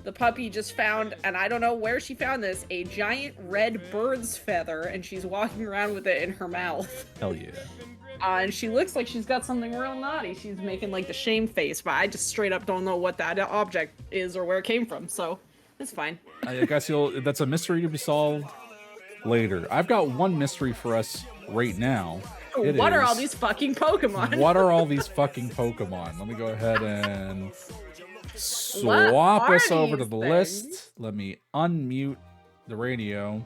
the puppy just found, and I don't know where she found this, a giant red bird's feather, and she's walking around with it in her mouth. Hell yeah. And she looks like she's got something real naughty. She's making like the shame face, but I just straight up don't know what that object is or where it came from, so it's fine. I guess that's a mystery to be solved later. I've got one mystery for us right now. What are all these fucking Pokemon? What are all these fucking Pokemon? Let me go ahead and swap us over to the list. Let me unmute the radio.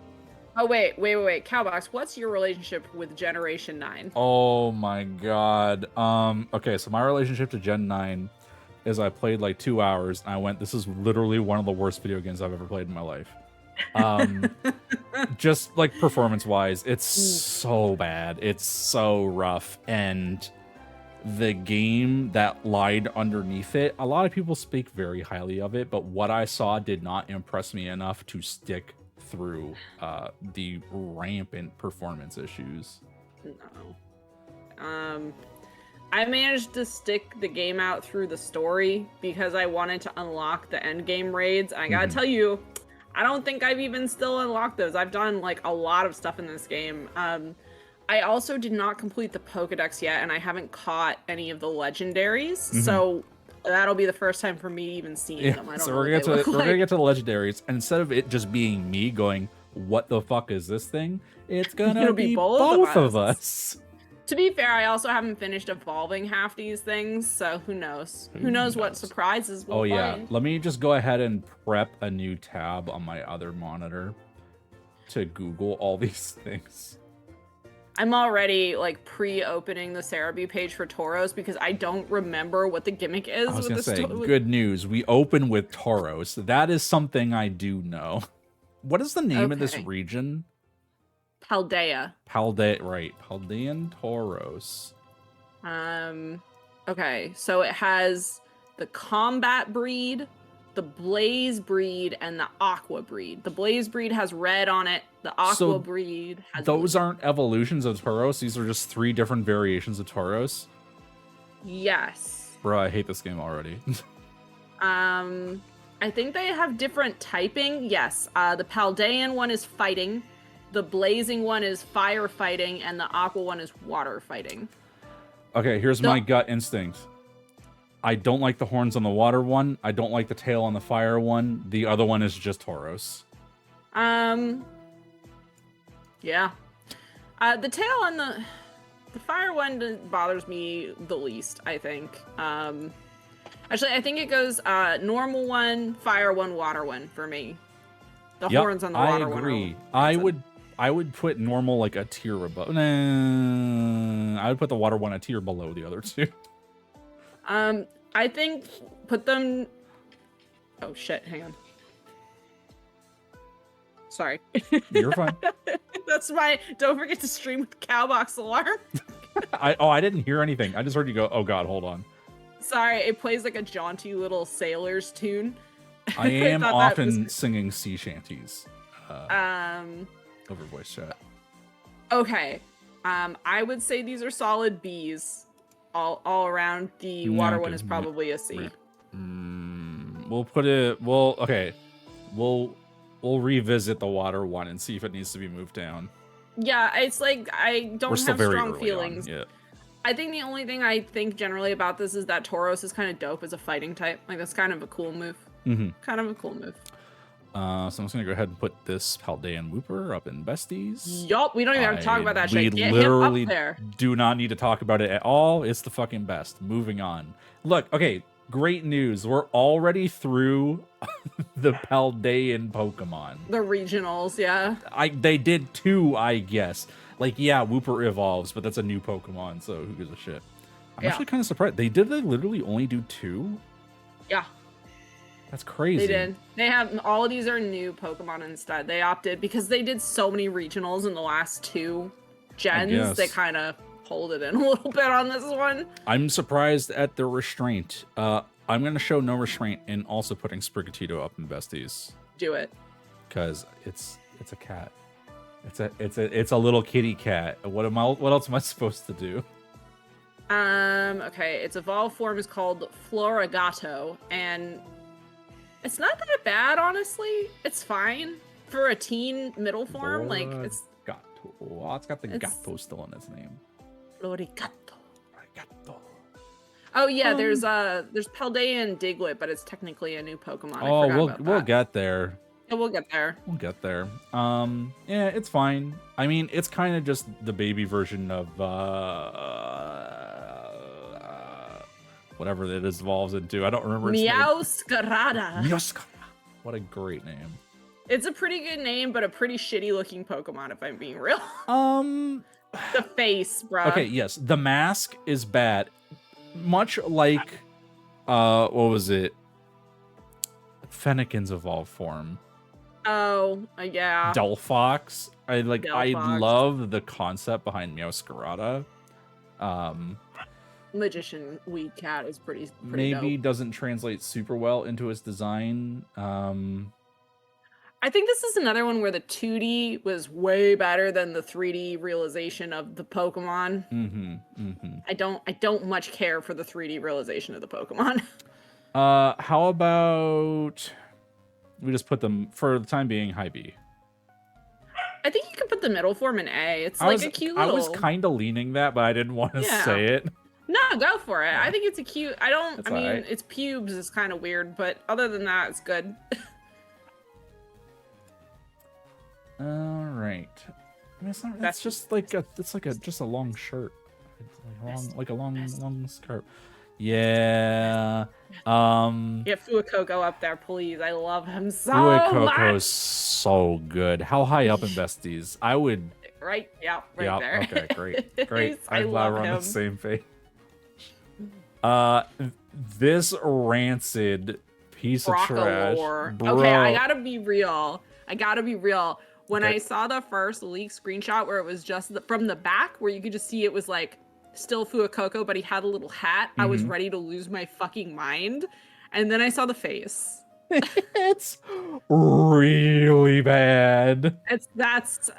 Oh, wait. Cowbox, what's your relationship with Generation 9? Oh my god. Okay, so my relationship to Gen 9 is I played like 2 hours, and I went, this is literally one of the worst video games I've ever played in my life. Just like performance-wise, it's so bad. It's so rough, and the game that lied underneath it, a lot of people speak very highly of it, but what I saw did not impress me enough to stick through the rampant performance issues. No. I managed to stick the game out through the story because I wanted to unlock the end game raids. And I gotta tell you, I don't think I've even still unlocked those. I've done like a lot of stuff in this game. I also did not complete the Pokedex yet, and I haven't caught any of the Legendaries. So that'll be the first time for me even seeing them. I don't know we're gonna get to the Legendaries, and instead of it just being me going, "What the fuck is this thing?" It's gonna be both of us. To be fair, I also haven't finished evolving half these things, so who knows? Who knows what surprises we'll find. Let me just go ahead and prep a new tab on my other monitor to Google all these things. I'm already like pre-opening the Cerebi page for Tauros because I don't remember what the gimmick is. I was gonna say, good news. We open with Tauros. That is something I do know. What is the name of this region? Paldea. Right. Paldean Tauros. Okay, so it has the combat breed, the blaze breed, and the aqua breed. The blaze breed has red on it. The aqua breed has those aren't evolutions of Tauros. These are just 3 different variations of Tauros. Yes. Bro, I hate this game already. I think they have different typing. Yes. The Paldean one is fighting. The blazing one is fire fighting, and the aqua one is water fighting. Okay, here's my gut instinct. I don't like the horns on the water one. I don't like the tail on the fire one. The other one is just Tauros. Yeah. The tail on the fire one bothers me the least, I think. Actually, I think it goes normal one, fire one, water one for me. The horns on the water one. I agree. I would put normal like a tier above. Nah, I would put the water one a tier below the other 2. I think put them. Oh shit! Hang on. Sorry. You're fine. That's my. Don't forget to stream with Cowbox alarm. I didn't hear anything. I just heard you go, "Oh God, hold on." Sorry, it plays like a jaunty little sailor's tune. I am often singing sea shanties. Over voice chat. Okay. I would say these are solid Bs. All around. The water one is probably a C. We'll put it. Okay. We'll revisit the water one and see if it needs to be moved down. Yeah, it's like I don't have strong feelings. Yeah. I think the only thing I think generally about this is that Tauros is kind of dope as a fighting type. Like that's kind of a cool move. Kind of a cool move. So I'm just gonna go ahead and put this Paldean Wooper up in besties. Yup, we don't even have to talk about that shit. We literally do not need to talk about it at all. It's the fucking best. Moving on. Look, okay, great news. We're already through the Paldean Pokemon. The regionals, yeah. They did 2, I guess. Like, yeah, Wooper evolves, but that's a new Pokemon, so who gives a shit? I'm actually kind of surprised. They literally only do 2? Yeah. That's crazy. They did. They have all of these are new Pokemon instead. They opted because they did so many regionals in the last 2 gens. They kind of pulled it in a little bit on this one. I'm surprised at the restraint. I'm gonna show no restraint in also putting Sprigatito up in besties. Do it. Because it's a cat. It's a little kitty cat. What else am I supposed to do? Okay, its evolved form is called Florigato, and It's not that bad, honestly. It's fine for a teen middle form. Like it's Gato. Oh, it's got the it's gato still in its name. Lorigato. Gato. Oh yeah, there's Paldea and Diglett, but it's technically a new Pokemon. I Oh, forgot about that. we'll get there. Yeah, we'll get there. We'll get there. Yeah, it's fine. I mean, it's kind of just the baby version of whatever it evolves into. I don't remember its name. Meowscarada. Meowscarada. What a great name. It's a pretty good name, but a pretty shitty looking Pokemon, if I'm being real. The face, bruh. Okay, yes, the mask is bad. Much like, what was it? Fennekin's evolved form. Oh, yeah. Delphox. I Delphox. love the concept behind Meowscarada. Magician Weed Cat is pretty Maybe dope. doesn't translate super well into its design. I think this is another one where the 2D was way better than the 3D realization of the Pokemon. I don't much care for the 3D realization of the Pokemon. How about we just put them for the time being high B? I think you could put the middle form in A. It's like a cute little. I was kind of leaning that, but I didn't want to say it. No, go for it. I think it's a cute. That's mean, right. its pubes is kind of weird, but other than that, it's good. All right. I mean, it's just like just a long shirt. It's like a long skirt. Yeah. Get Fuecoco up there, please. I love him so Fuecoco is much. so good. How high up in Besties? I would. Right. Yeah. Right there. Okay. Great. I I'm love glad we're him. on the same page. This rancid piece of trash. Bro. Okay, I gotta be real. When I saw the first leak screenshot where it was just from the back, where you could just see it was like still Fuecoco, but he had a little hat, I was ready to lose my fucking mind. And then I saw the face. It's really bad. That's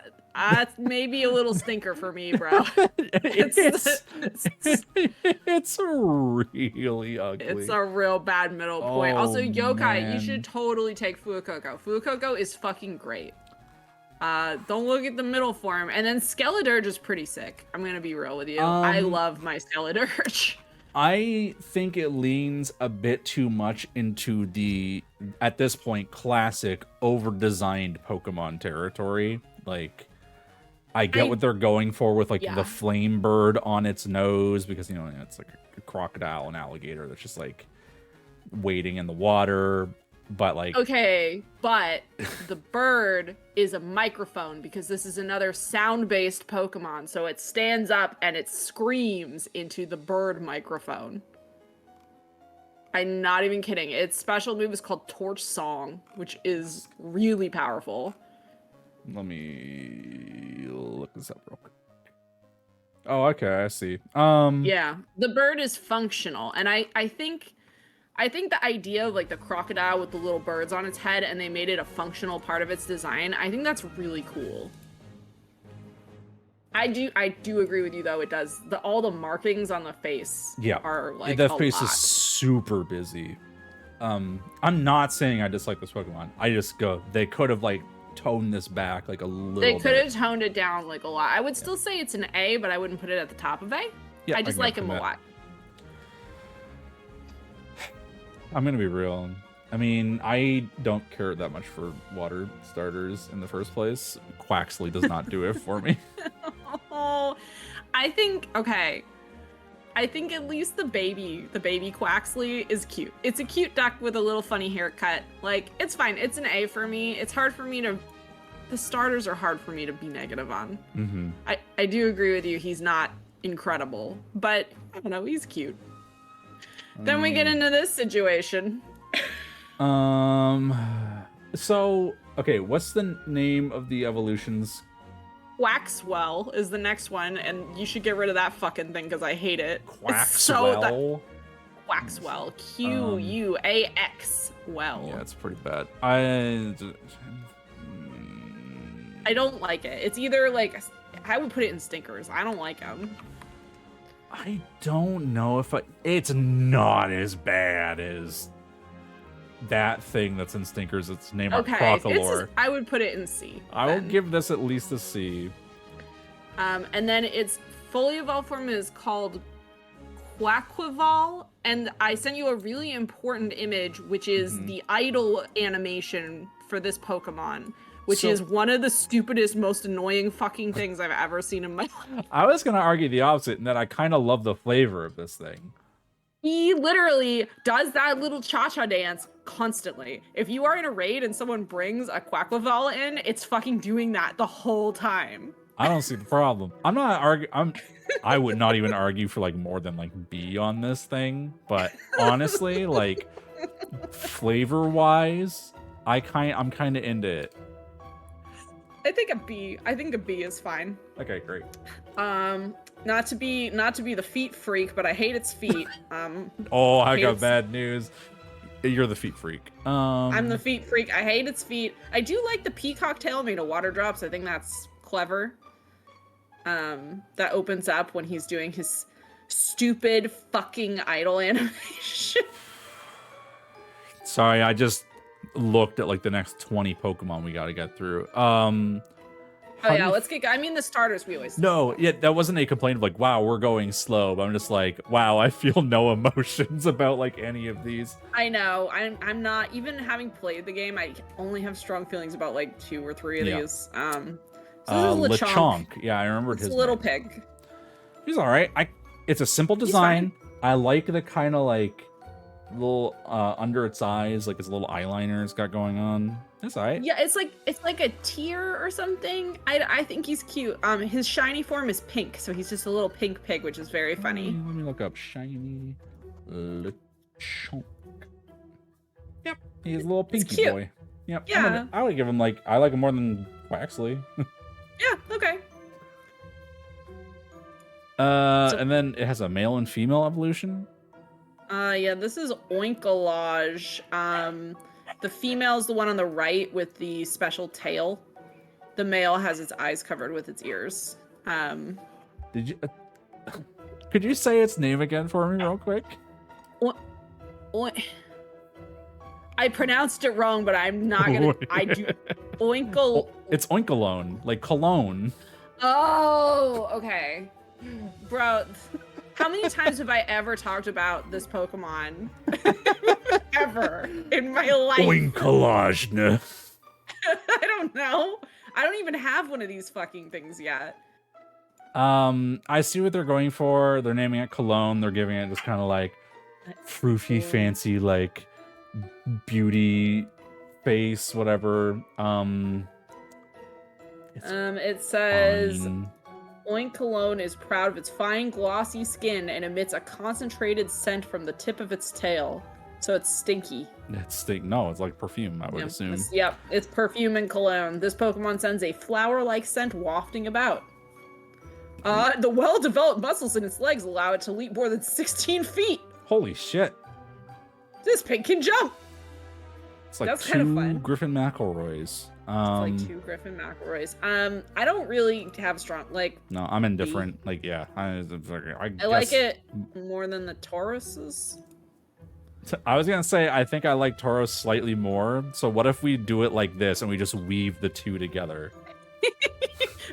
maybe a little stinker for me, bro. It's really ugly. It's a real bad middle point. Also, Yokai, man. you should totally take Fuecoco. Fuecoco is fucking great. Don't look at the middle form. And then Skeledirge is pretty sick. I'm gonna be real with you. I love my Skeledirge. I think it leans a bit too much into the, at this point, classic over-designed Pokemon territory. Like, I get what they're going for with like the flame bird on its nose, because it's like a crocodile and alligator that's just like wading in the water. But like, okay, but the bird is a microphone because this is another sound-based Pokemon, so it stands up and it screams into the bird microphone. I'm not even kidding. Its special move is called Torch Song, which is really powerful. let me look this up real quick. Oh, okay, I see. Yeah, the bird is functional, and I think the idea of like the crocodile with the little birds on its head and they made it a functional part of its design, I think that's really cool. I do agree with you though. It does all the markings on the face are like the face is super busy. I'm not saying I dislike this Pokemon. I just go, they could have like toned this back like a little They could bit. have toned it down like a lot. I would still say it's an A, but I wouldn't put it at the top of A. Yeah, I just like him a lot. I'm gonna be real. I mean, I don't care that much for water starters in the first place. Quaxley does not do it for me. Oh, I think at least the baby Quaxley is cute. It's a cute duck with a little funny haircut. Like, it's fine. It's an A for me. It's hard for me to... The starters are hard for me to be negative on. I do agree with you. He's not incredible, but I don't know. He's cute. Then we get into this situation. So, okay, what's the name of the evolutions? Quaxwell is the next one, and you should get rid of that fucking thing because I hate it. Quaxwell? Quaxwell. Quax well. Yeah, it's pretty bad. I don't like it. It's either like, I would put it in stinkers. I don't like them. I don't know if it's not as bad as that thing that's in Stinkers. It's named Okay, Crocolore. I would put it in C. I will give this at least a C. And then its fully evolved form is called Quaquival, and I sent you a really important image, which is the idle animation for this Pokemon, which is one of the stupidest, most annoying fucking things I've ever seen in my life. I was gonna argue the opposite, in that I kind of love the flavor of this thing. He literally does that little cha-cha dance constantly. If you are in a raid and someone brings a Quaquival in, it's fucking doing that the whole time. I don't see the problem. I'm not arguing. I would not even argue for like more than like B on this thing. But honestly, like flavor wise, I'm kind of into it. I think a B. I think a B is fine. Okay, great. Not to be the feet freak, but I hate its feet. Oh, I got bad news. You're the feet freak. I'm the feet freak. I hate its feet. I do like the peacock tail made of water drops. I think that's clever. That opens up when he's doing his stupid fucking idle animation. Sorry, I just looked at like the next 20 Pokemon we gotta get through. Oh yeah, let's get. I mean, the starters we always. No, yeah, that wasn't a complaint of like, wow, we're going slow. But I'm just like, wow, I feel no emotions about like any of these. I know. I'm not even having played the game. I only have strong feelings about like 2 or 3 of these. So this is Lechonk. Yeah, I remembered his It's a little name. pig. He's all right. It's a simple design. I like the kind of like little under its eyes, like his little eyeliner it's got going on. That's all right. Yeah, it's like a tear or something. I think he's cute. His shiny form is pink, so he's just a little pink pig, which is very funny. Let me look up shiny Lechonk. Yep, he's a little pinky boy. Yep. Yeah. I would give him like, I like him more than Quaxley. Yeah. Okay. And then it has a male and female evolution. Yeah, this is Oinkolage. The female is the one on the right with the special tail. The male has its eyes covered with its ears. Did you? Could you say its name again for me, real quick? I pronounced it wrong, but I'm not gonna. I do. Oinkol. It's Oinkalone, like cologne. Oh, okay, bro. How many times have I ever talked about this Pokemon? Ever in my life? Oinkolage. I don't know. I don't even have one of these fucking things yet. I see what they're going for. They're naming it Cologne. They're giving it this kind of like froofy, fancy, like beauty face, whatever. It says fine. Oinkalone is proud of its fine, glossy skin and emits a concentrated scent from the tip of its tail. So it's stinky. No, it's like perfume, I would assume. It's perfume and cologne. This Pokemon sends a flower-like scent wafting about. The well-developed muscles in its legs allow it to leap more than 16 feet. Holy shit. This pig can jump. It's like That's 2 kind of fun. Griffin McElroys. It's like 2 Griffin McElroys. I don't really have strong, like... No, I'm indifferent. Like, yeah. I like it more than the Tauruses. I was gonna say, I think I like Tauros slightly more. So what if we do it like this and we just weave the 2 together?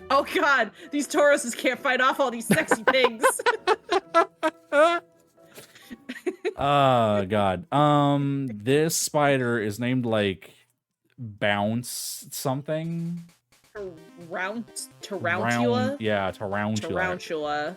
Oh god, these Tauruses can't fight off all these sexy pigs. Oh god. This spider is named like Bounce something. Tarantula? Yeah, Tarantula. Tarantula.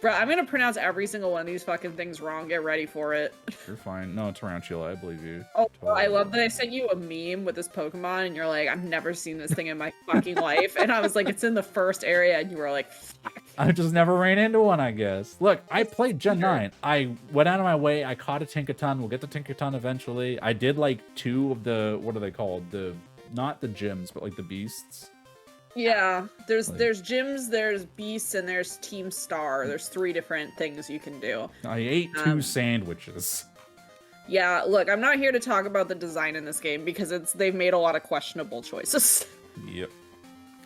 Bro, I'm gonna pronounce every single one of these fucking things wrong. Get ready for it. You're fine. No, Tarantula, I believe you. Oh, Totally. I love that I sent you a meme with this Pokemon, and you're like, I've never seen this thing in my fucking life. And I was like, it's in the first area, and you were like, fuck. I just never ran into one, I guess. Look, I played Gen 9. I went out of my way. I caught a Tinkaton. We'll get the Tinkaton eventually. I did like 2 of the, what are they called? Not the gyms, but like the beasts. Yeah, there's gyms, there's beasts, and there's Team Star. There's 3 different things you can do. I ate 2 sandwiches. Yeah, look, I'm not here to talk about the design in this game because they've made a lot of questionable choices. Yep.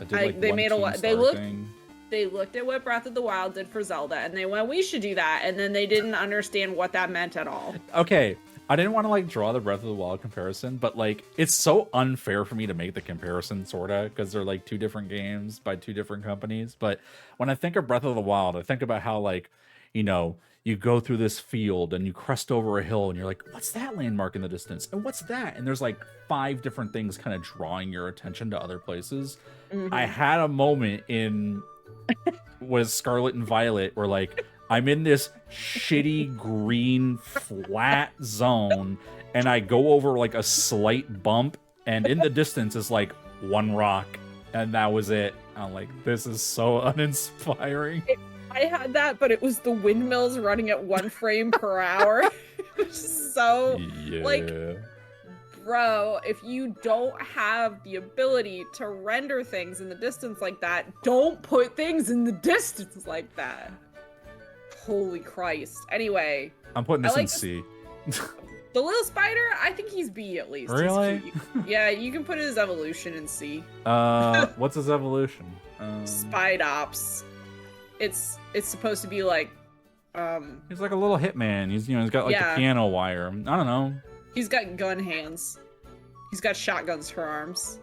I did like they one made a lot. thing. They looked at what Breath of the Wild did for Zelda, and they went, "We should do that." And then they didn't understand what that meant at all. Okay, I didn't want to like draw the Breath of the Wild comparison, but like it's so unfair for me to make the comparison, sorta, because they're like two different games by two different companies. But when I think of Breath of the Wild, I think about how like, you know, you go through this field and you crest over a hill and you're like, what's that landmark in the distance? And what's that? And there's like 5 different things kind of drawing your attention to other places. I had a moment in was Scarlet and Violet where like I'm in this shitty green flat zone and I go over like a slight bump and in the distance is like one rock and that was it. I'm like, this is so uninspiring. I had that, but it was the windmills running at 1 frame per hour. So, like, bro, if you don't have the ability to render things in the distance like that, don't put things in the distance like that. Holy Christ. Anyway. I'm putting this in C. The little spider, I think he's B at least. Really? Yeah, you can put his evolution in C. What's his evolution? Spidops. It's supposed to be like, he's like a little hitman. He's he's got like the piano wire. I don't know. He's got gun hands. He's got shotguns for arms.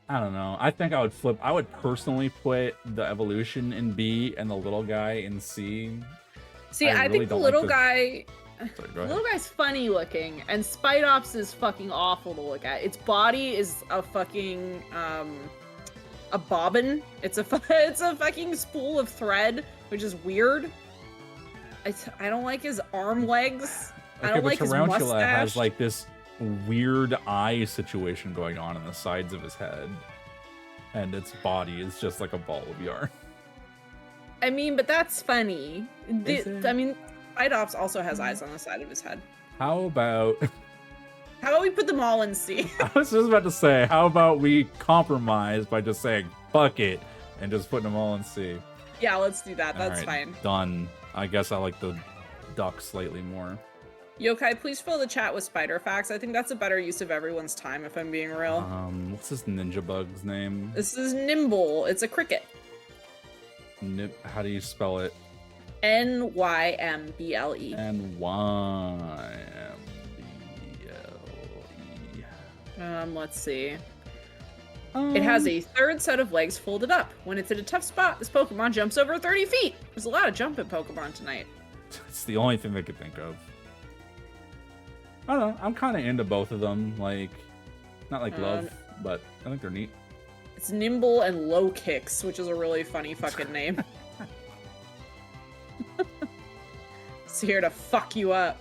I don't know. I think I would flip. I would personally put the evolution in B and the little guy in C. See, I think the little guy... The little guy's funny looking, and Spidops is fucking awful to look at. Its body is a fucking, a bobbin. It's a fucking spool of thread, which is weird. I don't like his arm legs. Okay, I don't like his mustache. Tarantula has like this weird eye situation going on the sides of his head, and its body is just like a ball of yarn. I mean, but that's funny. I mean, Spidops also has eyes on the side of his head. How about we put them all in C? I was just about to say, how about we compromise by just saying fuck it and just putting them all in C? Yeah, let's do that. That's fine. Done. I guess I like the duck slightly more. Yokai, please fill the chat with spider facts. I think that's a better use of everyone's time, if I'm being real. What's this ninja bug's name? This is Nimble. It's a cricket. How do you spell it? N-Y-M-B-L-E. N-Y-M-B-L-E. Let's see. It has a 3rd set of legs folded up. When it's in a tough spot, this Pokemon jumps over 30 feet. There's a lot of jumping Pokemon tonight. It's the only thing I could think of. I don't know. I'm kind of into both of them. Like, not like love, but I think they're neat. It's Nimble and Low Kicks, which is a really funny fucking name. It's here to fuck you up.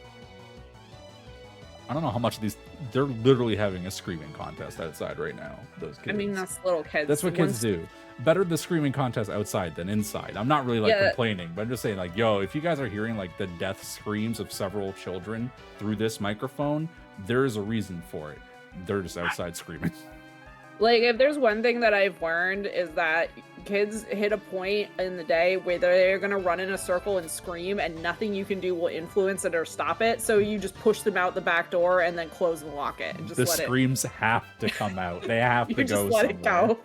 I don't know how much of these... They're literally having a screaming contest outside right now, those kids. I mean, that's little kids. That's what kids do. Better the screaming contest outside than inside. I'm not really, like, complaining, but I'm just saying, like, yo, if you guys are hearing, like, the death screams of several children through this microphone, there's a reason for it. They're just outside screaming. Like, if there's one thing that I've learned is that kids hit a point in the day where they're gonna run in a circle and scream, and nothing you can do will influence it or stop it. So you just push them out the back door and then close and lock it, and just the let screams have to come out. They have to go somewhere. You just let it go.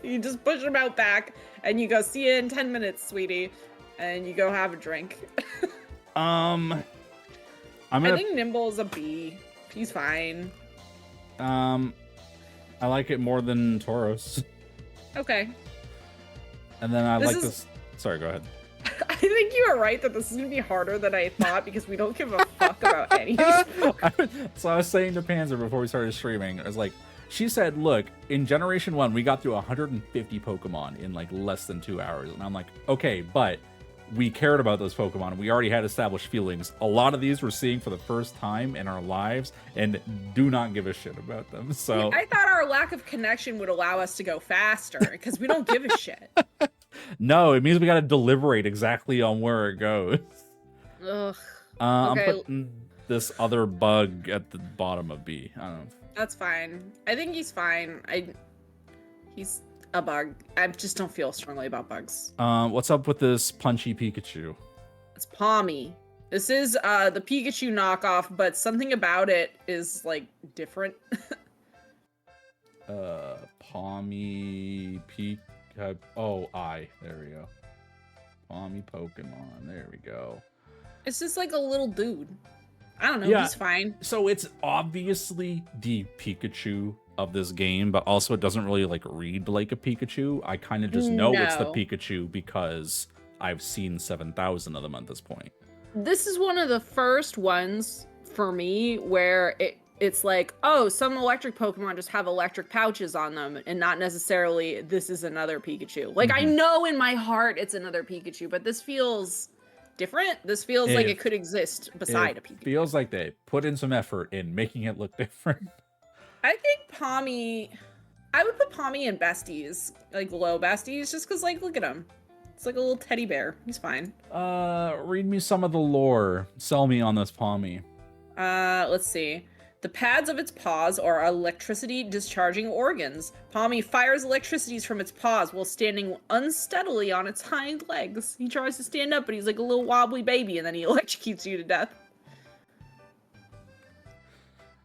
You just push them out back, and you go, "See you in 10 minutes, sweetie," and you go have a drink. I think Nimble is a B. He's fine. I like it more than Tauros. Okay. And then I like this. Sorry, go ahead. I think you are right that this is going to be harder than I thought because we don't give a fuck about any. So I was saying to Panzer before we started streaming, I was like, she said, look, in Generation 1, we got through 150 Pokemon in like less than 2 hours. And I'm like, okay, but we cared about those Pokemon. We already had established feelings. A lot of these we're seeing for the first time in our lives and do not give a shit about them. So I thought our lack of connection would allow us to go faster because we don't give a shit. No, it means we got to deliberate exactly on where it goes. Ugh. Okay. I'm putting this other bug at the bottom of B. I don't know. That's fine. I think he's fine. He's a bug. I just don't feel strongly about bugs. What's up with this punchy Pikachu? It's Palmy. This is the Pikachu knockoff, but something about it is like different. Palmy Pikachu. Oh, there we go. Palmy Pokemon. There we go. It's just like a little dude. I don't know. Yeah. He's fine. So it's obviously the Pikachu of this game, but also it doesn't really like read like a Pikachu. I kind of just know it's the Pikachu because I've seen 7,000 of them at this point. This is one of the first ones for me where it's like, oh, some electric Pokemon just have electric pouches on them and not necessarily this is another Pikachu. Like, I know in my heart it's another Pikachu, but this feels different. This feels like it could exist beside a Pikachu. Feels like they put in some effort in making it look different. I think Palmy, I would put Palmy in besties, like low besties, just because, like, look at him. It's like a little teddy bear. He's fine. Read me some of the lore. Sell me on this Palmy. Let's see. The pads of its paws are electricity discharging organs. Palmy fires electricities from its paws while standing unsteadily on its hind legs. He tries to stand up, but he's like a little wobbly baby, and then he electrocutes you to death.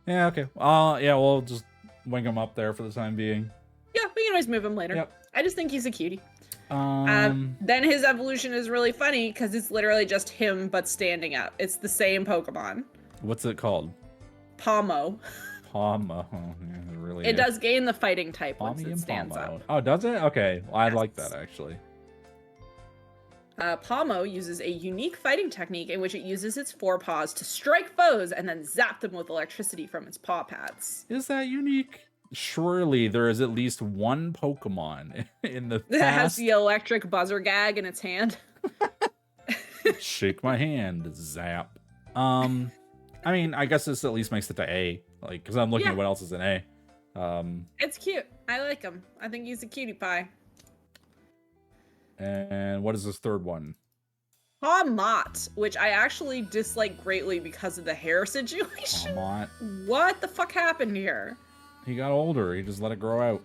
Yeah, okay. Yeah, we'll just wing him up there for the time being. Yeah, we can always move him later. Yep. I just think he's a cutie. Then his evolution is really funny because it's literally just him but standing up. It's the same Pokemon. What's it called? Palmo. Palmo. Yeah, really. It does gain the fighting type Palmy once it stands up. Oh, does it? Okay. Well, I like that actually. Palmo uses a unique fighting technique in which it uses its forepaws to strike foes and then zap them with electricity from its paw pads. Is that unique? Surely there is at least one Pokemon in the that has past. the electric buzzer gag in its hand. Shake my hand, zap. I mean, I guess this at least makes it to A, like, because I'm looking at what else is in A. It's cute. I like him. I think he's a cutie pie. And what is this third one? Pawmot, which I actually dislike greatly because of the hair situation. Pawmot. What the fuck happened here? He got older. He just let it grow out.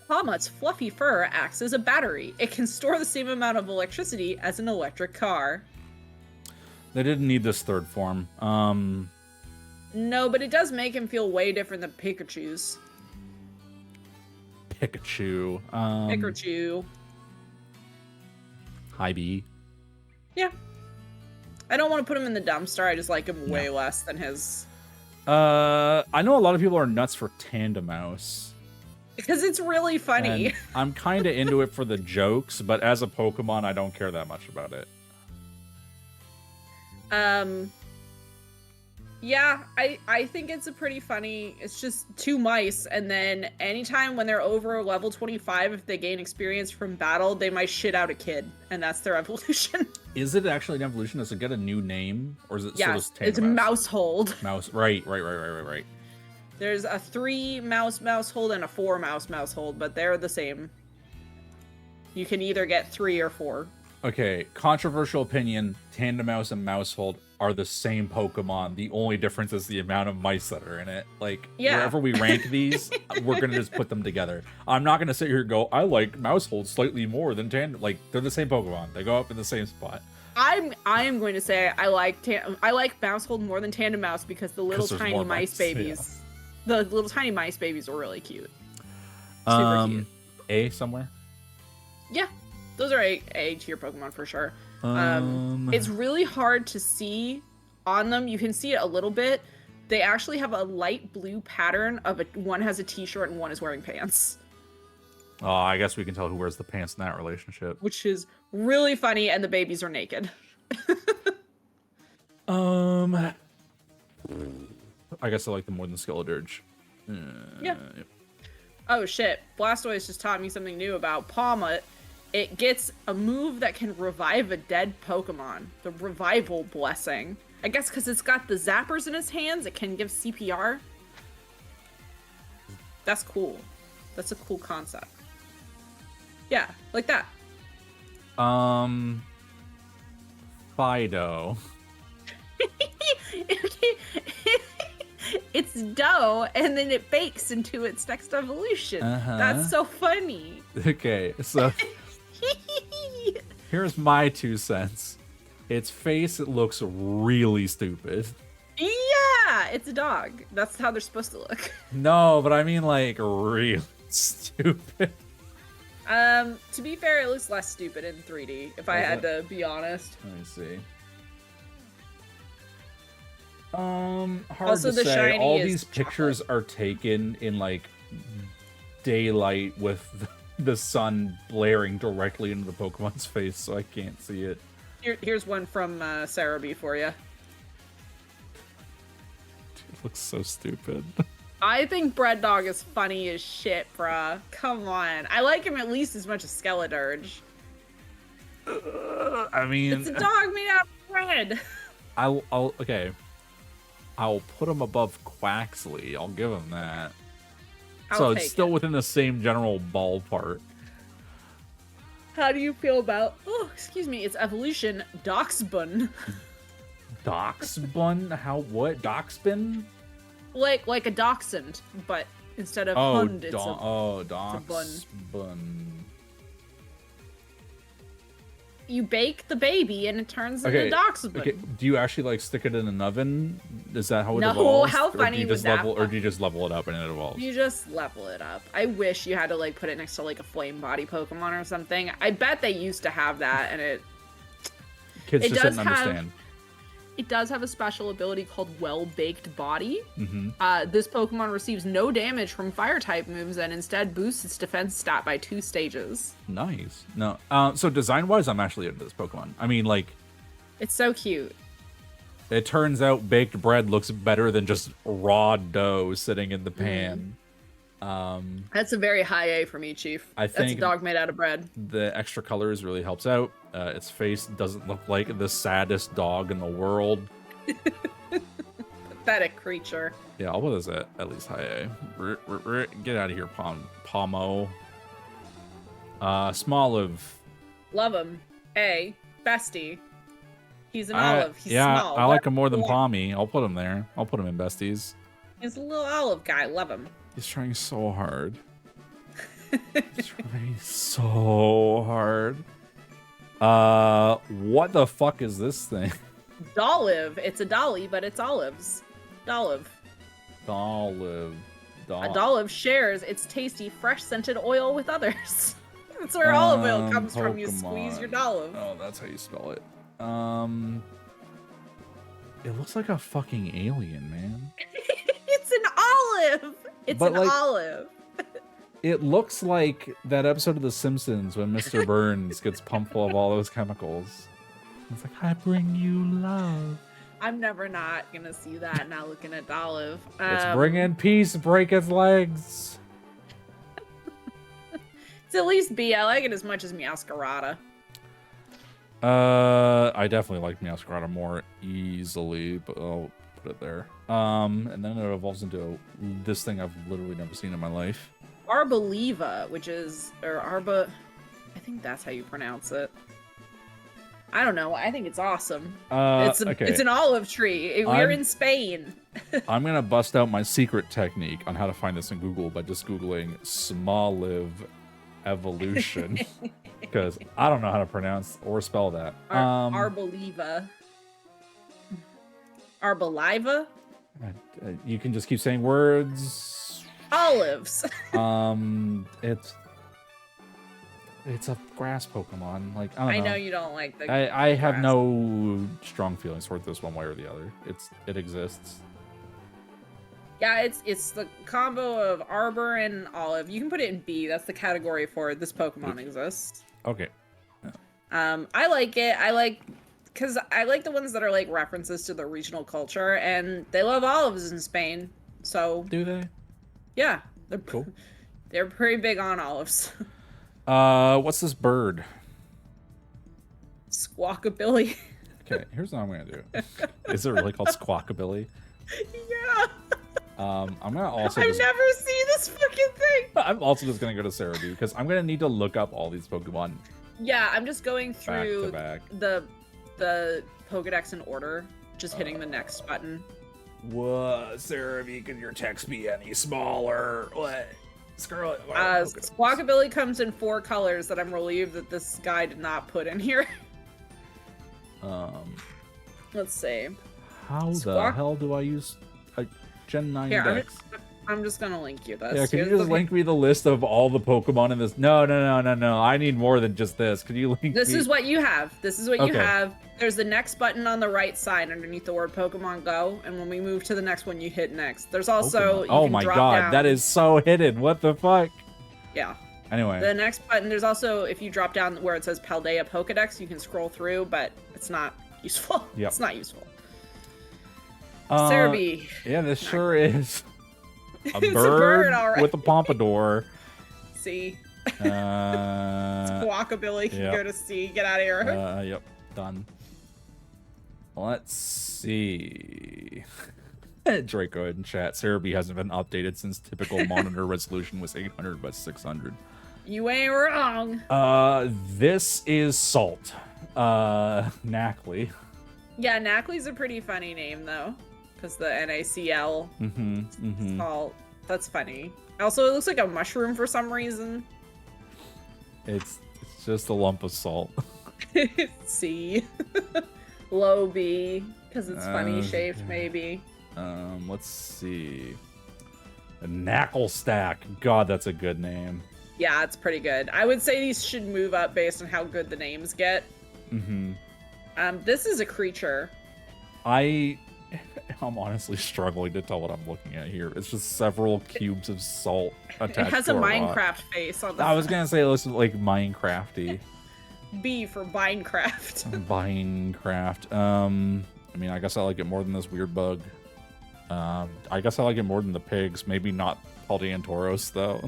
Pawmot's fluffy fur acts as a battery. It can store the same amount of electricity as an electric car. They didn't need this third form. No, but it does make him feel way different than Pikachu's. Pikachu. Pikachu. Hi, B. Yeah. I don't want to put him in the dumpster. I just like him way less than his. I know a lot of people are nuts for Tandemouse. Because it's really funny. And I'm kind of into it for the jokes, but as a Pokemon, I don't care that much about it. Yeah, I think it's a pretty funny, it's just two mice, and then anytime when they're over level 25, if they gain experience from battle, they might shit out a kid, and that's their evolution. Is it actually an evolution? Does it get a new name? Or is it yes, still just it's Mousehold. Mouse, right. There's a 3 mouse Mousehold and a 4 mouse Mousehold, but they're the same. You can either get 3 or 4. Okay, controversial opinion, Tandemouse and Mousehold are the same Pokemon. The only difference is the amount of mice that are in it. Like, wherever we rank these, we're going to just put them together. I'm not going to sit here and go, I like Mousehold slightly more than Tandem. Like, they're the same Pokemon. They go up in the same spot. I am going to say I like Mousehold more than Tandemouse because the little tiny mice babies. Yeah. The little tiny mice babies are really cute. Super cute. A somewhere? Yeah. Those are A tier Pokemon for sure. It's really hard to see on them. You can see it a little bit. They actually have a light blue pattern of one has a t-shirt and one is wearing pants. Oh, I guess we can tell who wears the pants in that relationship. Which is really funny, and the babies are naked. I guess I like them more than Skeledirge. Yeah. Oh shit. Blastoise just taught me something new about Palmot. It gets a move that can revive a dead Pokemon. The Revival Blessing. I guess because it's got the zappers in its hands, it can give CPR. That's cool. That's a cool concept. Yeah, like that. Fido. It's dough, and then it bakes into its next evolution. That's so funny. Okay, so here's my 2 cents. Its face, it looks really stupid. Yeah, it's a dog. That's how they're supposed to look. No, but I mean like really stupid. To be fair, it looks less stupid in 3D, if I had to be honest. Let me see. Hard Also, to the say. shiny All is these pictures chocolate. are taken in like daylight with the sun blaring directly into the Pokemon's face, so I can't see it. Here's one from Sarah B for you. It looks so stupid. I think Bread Dog is funny as shit, bruh. Come on. I like him at least as much as Skeledirge. I mean, it's a dog made out of bread. Okay. I'll put him above Quaxley. I'll give him that. So it's still within the same general ballpark. How do you feel about, oh, excuse me, it's evolution, Doxbun. Doxbun? What? Doxbun? Like a dachshund, but instead of hund, it's a Doxbun. You bake the baby and it turns into Doxbun. Okay. Do you actually like stick it in an oven? Is that how it no, evolves? How funny would that be? Or do you just level it up and it evolves? You just level it up. I wish you had to like put it next to like a flame body Pokemon or something. I bet they used to have that, and kids just didn't understand. It does have a special ability called Well-Baked Body. Mm-hmm. This Pokemon receives no damage from Fire-type moves and instead boosts its defense stat by 2 stages. Nice. No, so design-wise, I'm actually into this Pokemon. I mean, like... It's so cute. It turns out baked bread looks better than just raw dough sitting in the pan. That's a very high A for me, Chief. I think that's a dog made out of bread. The extra colors really helps out. Its face doesn't look like the saddest dog in the world. Pathetic creature. Yeah, I'll put this at least high A. Get out of here, Pomo. Smoliv. Love him. A. Bestie. He's an olive. He's small. I like him more than Pommy. I'll put him there. I'll put him in besties. He's a little olive guy. Love him. He's trying so hard. He's trying so hard. What the fuck is this thing? Dolliv. It's a dolly, but it's olives. Dolliv. Dolliv. A Dolliv shares its tasty, fresh-scented oil with others. That's where olive oil comes from. You squeeze your Dolliv. Oh, that's how you spell it. It looks like a fucking alien, man. It's an olive. It's an olive. It looks like that episode of The Simpsons when Mr. Burns gets pumped full of all those chemicals. It's like, I bring you love. I'm never not gonna see that now looking at Dolliv. It's bringing peace, break its legs. It's at least B. I like it as much as Meowscarada. I definitely like Meowscarada more easily, but I'll put it there. And then it evolves into this thing I've literally never seen in my life. Arboliva, which is, or Arba, I think that's how you pronounce it. I don't know. I think it's awesome. It's an olive tree. We're in Spain. I'm gonna bust out my secret technique on how to find this in Google by just Googling Smoliv evolution. Because I don't know how to pronounce or spell that. Arboliva. Arboliva? You can just keep saying words. Olives. It's a grass Pokemon. Like I don't know. I know you don't like the. I have no strong feelings toward this one way or the other. It exists. Yeah, it's the combo of Arbor and Olive. You can put it in B. That's the category for this Pokemon exists. Okay. Yeah. I like it. Because I like the ones that are like references to the regional culture, and they love olives in Spain. So do they? Yeah, they're cool. They're pretty big on olives. What's this bird? Squawkabilly. Okay, here's what I'm gonna do. Is it really called Squawkabilly? Yeah. I'm gonna also. I've never seen this fucking thing. I'm also just gonna go to Sarah B because I'm gonna need to look up all these Pokemon. Yeah, I'm just going through back. the Pokedex in order, just hitting the next button. What, Sarah B? Can your text be any smaller? What? Scarlet. Squawkabilly comes in 4 colors that I'm relieved that this guy did not put in here. Let's see. How the hell do I use a Gen 9 Dex? I'm just gonna link you this. Yeah, can you Here's just link me the list of all the Pokemon in this? No. I need more than just this. Could you link This me? is what you have. This is what you Okay. have. There's the next button on the right side underneath the word Pokemon Go, and when we move to the next one, you hit next. There's also Pokemon. Oh my god, that is so hidden. What the fuck? Yeah. Anyway. The next button, there's also, if you drop down where it says Paldea Pokedex, you can scroll through, but it's not useful. Yep. It's not useful. Cerebi. Yeah, this sure is. A It's bird, all right. with a pompadour. See? It's Guacabilly can yep. go to sea. Get out of here. Yep, done. Let's see. Draco in chat. Cerebi hasn't been updated since typical monitor resolution was 800 by 600. You ain't wrong. This is Salt. Knackley. Yeah, Knackley's a pretty funny name, though. Because the NaCl. Salt. That's funny. Also, it looks like a mushroom for some reason. It's just a lump of salt. C. Low B. Because it's funny shaped, maybe. Let's see. A Knackle Stack. God, that's a good name. Yeah, it's pretty good. I would say these should move up based on how good the names get. This is a creature. I'm honestly struggling to tell what I'm looking at here. It's just several cubes of salt attached. It has to a rock. Minecraft face on the I was gonna say it looks like Minecrafty. B for Minecraft. Minecraft. I mean, I guess I like it more than this weird bug. I guess I like it more than the pigs. Maybe not Paldeantoros though.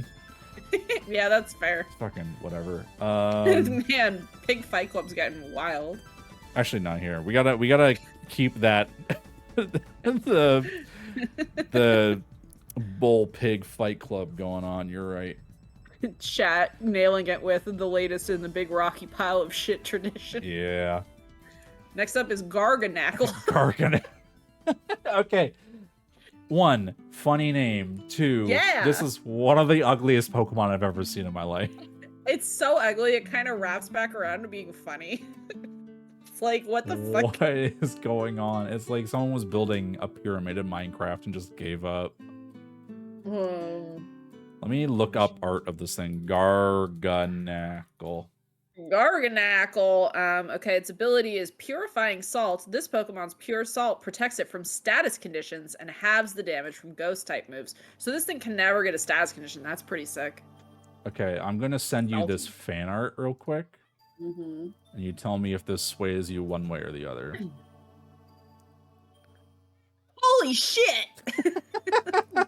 Yeah, that's fair. Fucking whatever. Man, Pig Fight Club's getting wild. Actually, not here. We gotta keep that the bull pig fight club going on. You're right. Chat nailing it with the latest in the big rocky pile of shit tradition. Yeah. Next up is Garganackle. Gargan. Okay. 1, funny name. 2, Yeah. This is one of the ugliest Pokemon I've ever seen in my life. It's so ugly, it kind of wraps back around to being funny. It's like, what the fuck? What is going on? It's like someone was building a pyramid in Minecraft and just gave up. Let me look up art of this thing. Garganackle. Garganackle. Okay, its ability is Purifying Salt. This Pokemon's Pure Salt protects it from status conditions and halves the damage from Ghost-type moves. So this thing can never get a status condition. That's pretty sick. Okay, I'm gonna send you this fan art real quick. And you tell me if this sways you one way or the other. Holy shit!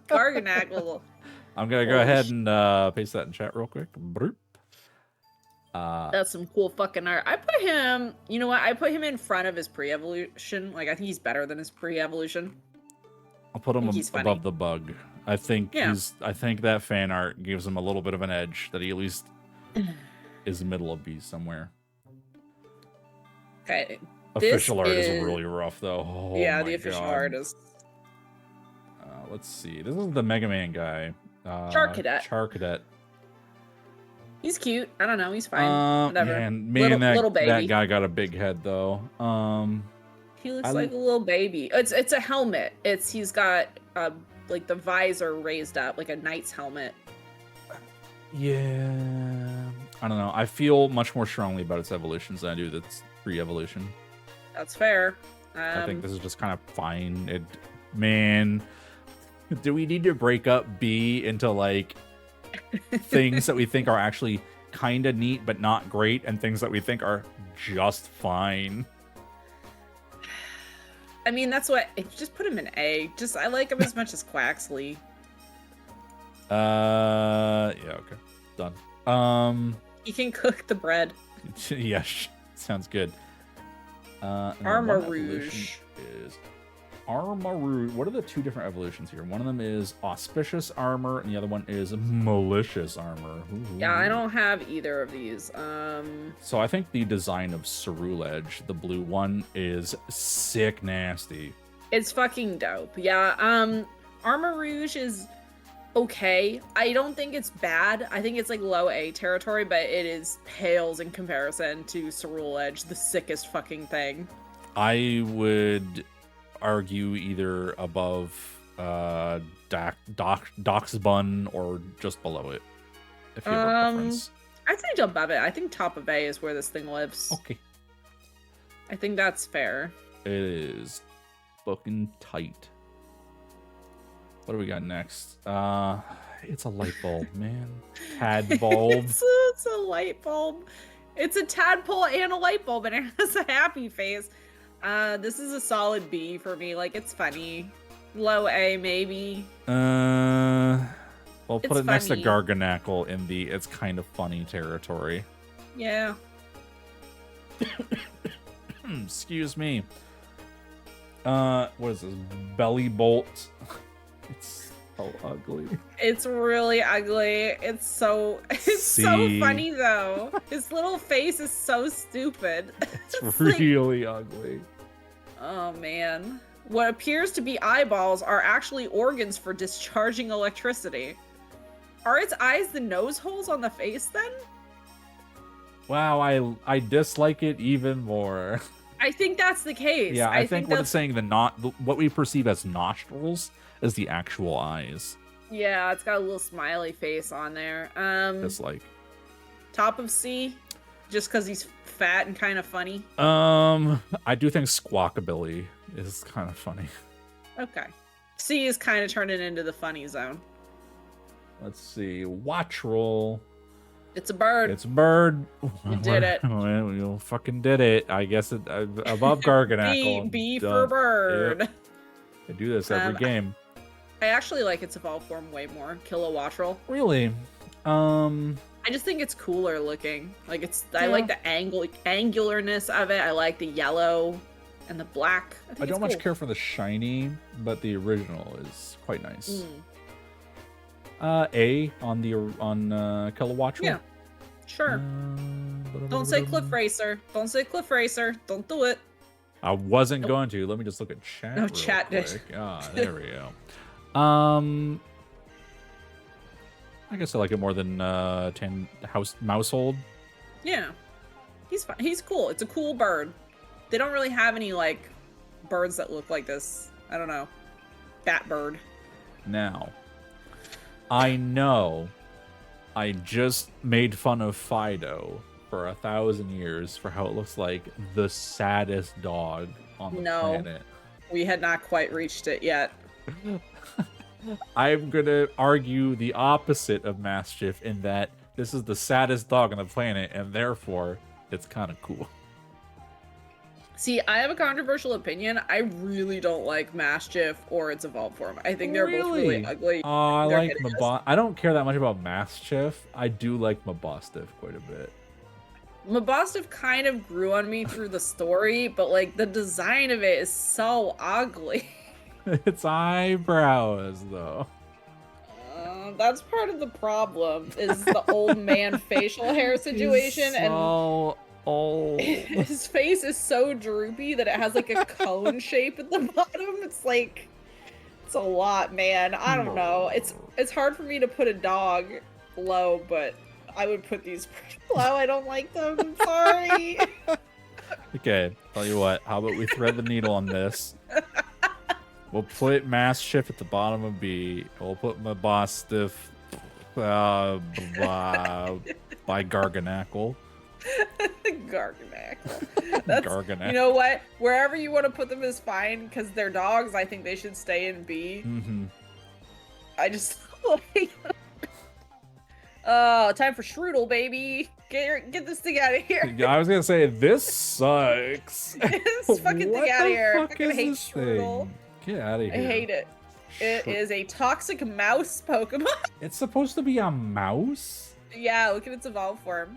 Garganackle. I'm gonna go ahead and paste that in chat real quick. Broop. That's some cool fucking art. I put him, you know what? I put him in front of his pre-evolution. Like, I think he's better than his pre-evolution. I'll put him He's funny. above the bug. I think I think that fan art gives him a little bit of an edge that he at least is middle of B somewhere. Okay. Official art is really rough though. Oh, yeah, the official art is. Let's see. This is the Mega Man guy. Charcadet. Charcadet. He's cute. I don't know. He's fine. Whatever. Man, little baby. that guy got a big head though. He looks like a little baby. It's a helmet. He's got like the visor raised up, like a knight's helmet. Yeah. I don't know. I feel much more strongly about its evolutions than I do its pre-evolution. That's fair. I think this is just kind of fine. Man, do we need to break up B into like things that we think are actually kind of neat but not great, and things that we think are just fine? I mean, that's what. Just put him in A. I like him as much as Quaxley. Yeah. Okay. Done. He can cook the bread. Yes. Sounds good. Armarouge. Armarouge. What are the two different evolutions here? One of them is auspicious armor, and the other one is malicious armor. Ooh. Yeah, I don't have either of these. So I think the design of Ceruledge, the blue one, is sick nasty. It's fucking dope. Yeah. Armarouge is okay. I don't think it's bad. I think it's like low A territory, but it pales in comparison to Ceruledge, the sickest fucking thing. I would argue either above Doc's bun, or just below it, if you have a preference. I'd say above it. I think top of A is where this thing lives. Okay. I think that's fair. It is fucking tight. What do we got next? It's a light bulb, man. Tadbulb. It's a light bulb. It's a tadpole and a light bulb, and it has a happy face. This is a solid B for me. Like, it's funny. Low A, maybe. We'll put it next to funny. Garganackle in the it's kind of funny territory. Yeah. Excuse me. What is this? Belly bolt. It's so ugly. It's really ugly. It's so funny though. His little face is so stupid. It's really ugly. Oh man. What appears to be eyeballs are actually organs for discharging electricity. Are its eyes the nose holes on the face then? Wow, I dislike it even more. I think that's the case. Yeah, I think what it's saying, what we perceive as nostrils is the actual eyes. Yeah, it's got a little smiley face on there. Dislike. Top of C, just because he's fat and kind of funny. I do think Squawkabilly is kind of funny. Okay. C is kind of turning into the funny zone. Let's see. Watchroll. It's a bird. It's a bird. You did it. You fucking did it. I guess it above Garganackle. B for bird. Yep. I do this every game. I actually like its evolved form way more. Kilowattrel. Really? I just think it's cooler looking. Like I like the angularness of it. I like the yellow and the black. I don't much care for the shiny, but the original is quite nice. A on Kilowattrel. Yeah, sure. Don't say Cliff Racer. Don't say Cliff Racer. Don't do it. I wasn't going to. Let me just look at chat. No, chat did. Ah, there we go. I guess I like it more than Mousehold. Yeah, he's fun. He's cool. It's a cool bird. They don't really have any like birds that look like this. I don't know. Bat bird. Now, I know I just made fun of Fido for 1,000 years for how it looks like the saddest dog on the planet. We had not quite reached it yet. I'm gonna argue the opposite of Mastiff in that this is the saddest dog on the planet, and therefore it's kind of cool. See, I have a controversial opinion. I really don't like Mastiff or its evolved form. I think they're both really ugly. Oh, I like Mastiff. I don't care that much about Mastiff. I do like Mastiff quite a bit. Mastiff kind of grew on me through the story, but like the design of it is so ugly. Its eyebrows, though. That's part of the problem. Is the old man facial hair situation, and old. His face is so droopy that it has like a cone shape at the bottom. It's like, it's a lot, man. I don't know. It's hard for me to put a dog low, but I would put these pretty low. I don't like them. I'm sorry. Okay, tell you what. How about we thread the needle on this? We'll put Mastiff at the bottom of B. We'll put Mastiff by Garganackle. Garganackle. You know what? Wherever you want to put them is fine, because they're dogs. I think they should stay in B. I just like. Oh, time for Shroodle, baby. Get this thing out of here. I was gonna say this sucks. Get this fucking thing out of here. I fucking hate Shroodle. Get out of here. I hate it. It is a toxic mouse Pokemon. It's supposed to be a mouse? Yeah, look at its evolved form.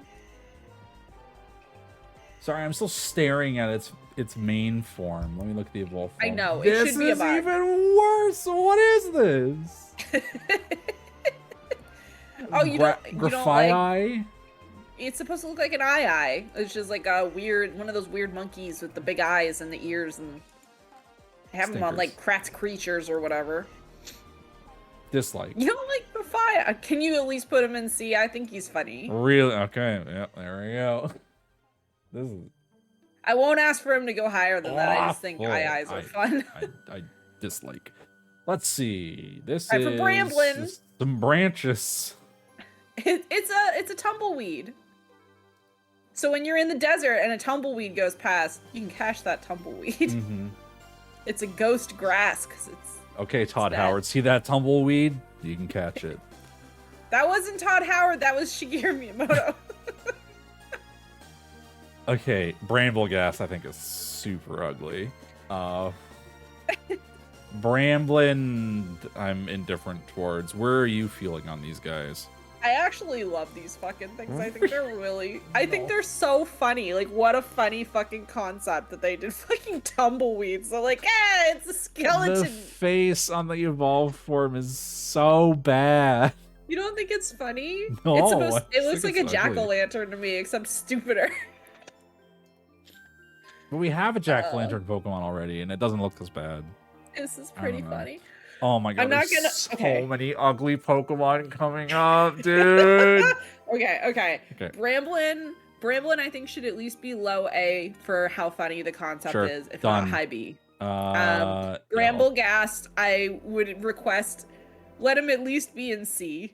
Sorry, I'm still staring at its main form. Let me look at the evolved form. I know, it should be a bug. This is even worse. What is this? Oh, you don't like... It's supposed to look like an eye. It's just like a one of those weird monkeys with the big eyes and the ears, and have them on like Kratz Creatures or whatever. Dislike. You don't like Grafia? Can you at least put him in C? I think he's funny. Really? Okay. Yep. There we go. This is. I won't ask for him to go higher than that. I just think eyes are fun. I dislike. Let's see. This Time for is Bramblin. some branches. It's a tumbleweed. So when you're in the desert and a tumbleweed goes past, you can catch that tumbleweed. Mm-hmm. It's a ghost grass because it's. Okay, Todd Howard, see that tumbleweed? You can catch it. That wasn't Todd Howard. That was Shigeru Miyamoto. Okay, Brambleghast I think is super ugly. Bramblin, I'm indifferent towards. Where are you feeling on these guys? I actually love these fucking things. I think they're really. I think they're so funny. Like, what a funny fucking concept that they did fucking tumbleweeds. They're like, it's a skeleton. The face on the evolved form is so bad. You don't think it's funny? No, it looks like a jack-o'-lantern to me, except stupider. But we have a jack-o'-lantern Pokemon already, and it doesn't look as bad. This is pretty funny. Oh my god, I'm not there's gonna. so many ugly Pokemon coming up, dude. Okay. Bramblin, I think should at least be low A for how funny the concept is, if not high B. Brambleghast, I would request let him at least be in C.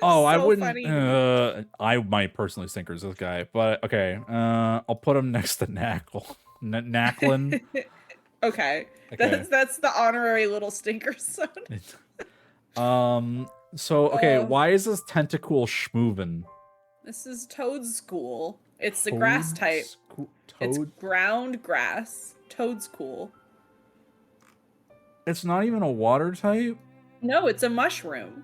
Oh, I wouldn't. I might personally stinkers this guy, but okay. I'll put him next to Knackle. Knacklin. Okay. That's the honorary little stinker son. So okay, why is this Tentacool schmovin? This is Toadschool. It's the grass type. It's ground grass. Toadschool. It's not even a water type? No, it's a mushroom.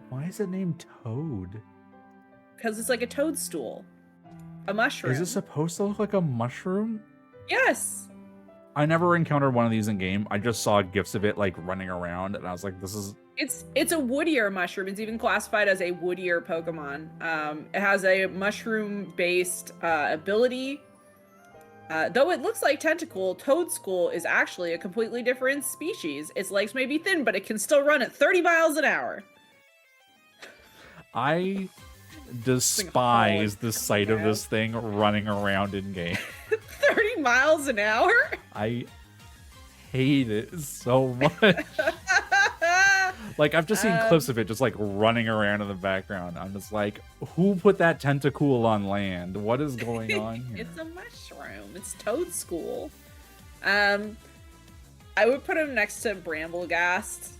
Why is it named Toad? Because it's like a toadstool. A mushroom. Is it supposed to look like a mushroom? Yes. I never encountered one of these in game. I just saw gifs of it like running around, and I was like, "This is." It's a woodier mushroom. It's even classified as a woodier Pokemon. It has a mushroom-based ability. Though it looks like Tentacool, Toadschool is actually a completely different species. Its legs may be thin, but it can still run at 30 miles an hour. I despise the sight of this thing running around in game. 30 miles an hour? I hate it so much. Like, I've just seen clips of it just, like, running around in the background. I'm just like, who put that Tentacool on land? What is going on here? It's a mushroom. It's Toadschool. I would put him next to Brambleghast.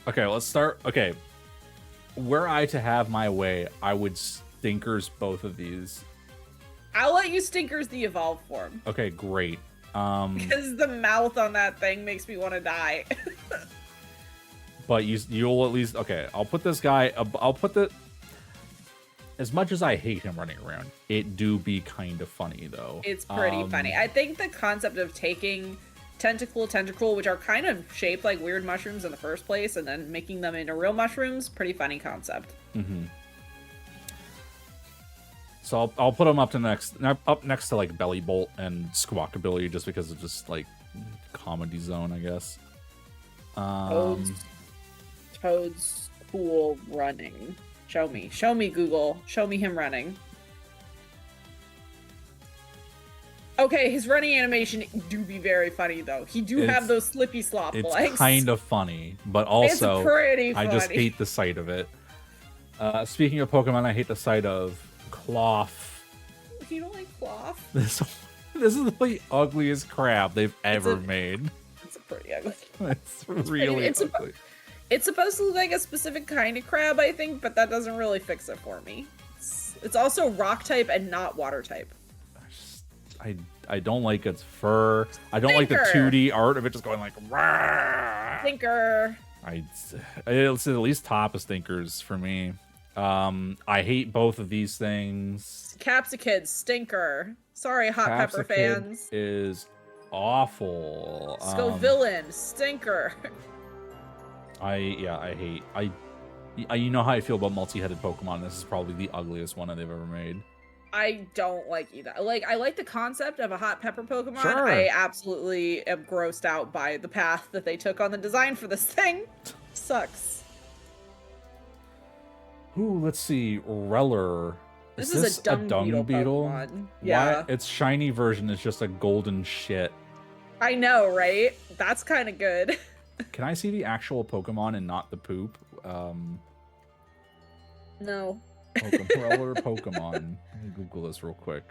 Okay, let's start. Okay. Were I to have my way, I would stinkers both of these. I'll let you stinkers the evolved form. Okay, great. Because the mouth on that thing makes me want to die. But you'll at least... Okay, I'll put this guy... I'll put the... As much as I hate him running around, it do be kind of funny, though. It's pretty funny. I think the concept of taking Tentacool, which are kind of shaped like weird mushrooms in the first place, and then making them into real mushrooms, pretty funny concept. Mm-hmm. So I'll put him up next to like Belly Bolt and Squawkabilly, just because it's just like comedy zone, I guess. Toad's cool running. Show me, Google. Show me him running. Okay, his running animation do be very funny though. He do have those slippy slop legs. It's kind of funny, but also it's pretty funny. I just hate the sight of it. Speaking of Pokemon, I hate the sight of Cloth. You don't like Cloth? This is the ugliest crab they've ever made. It's a pretty ugly. It's really ugly. It's supposed to look like a specific kind of crab, I think, but that doesn't really fix it for me. It's also rock type and not water type. I don't like its fur. I don't like the 2D art of it just going like Rawr! Stinker. It's at least top of stinkers for me. I hate both of these things. Capsicid, stinker. Sorry, Hot Pepper fans. Is awful. Scovillain, stinker. I hate. You know how I feel about multi-headed Pokemon. This is probably the ugliest one that they've ever made. I don't like either. I like the concept of a hot pepper Pokemon. Sure. I absolutely am grossed out by the path that they took on the design for this thing. Sucks. Ooh, let's see. Reller. This is a dung beetle? Yeah. Why? Its shiny version is just a golden shit. I know, right? That's kind of good. Can I see the actual Pokemon and not the poop? No. Roller Pokemon. Let me Google this real quick.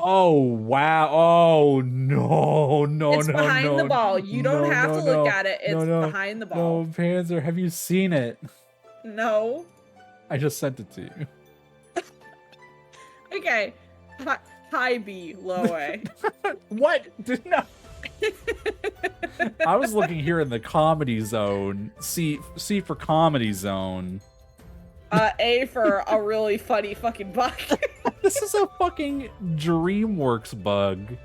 Oh wow! Oh no! No! It's No! behind the No! ball. You don't No! have No! to look No! at it. No! It's No! behind the ball. No! Panzer, have you seen it? No. I just sent it to you. Okay. High B, low A. What? No. I was looking here in the comedy zone. C for comedy zone. A for a really funny fucking bug. This is a fucking DreamWorks bug.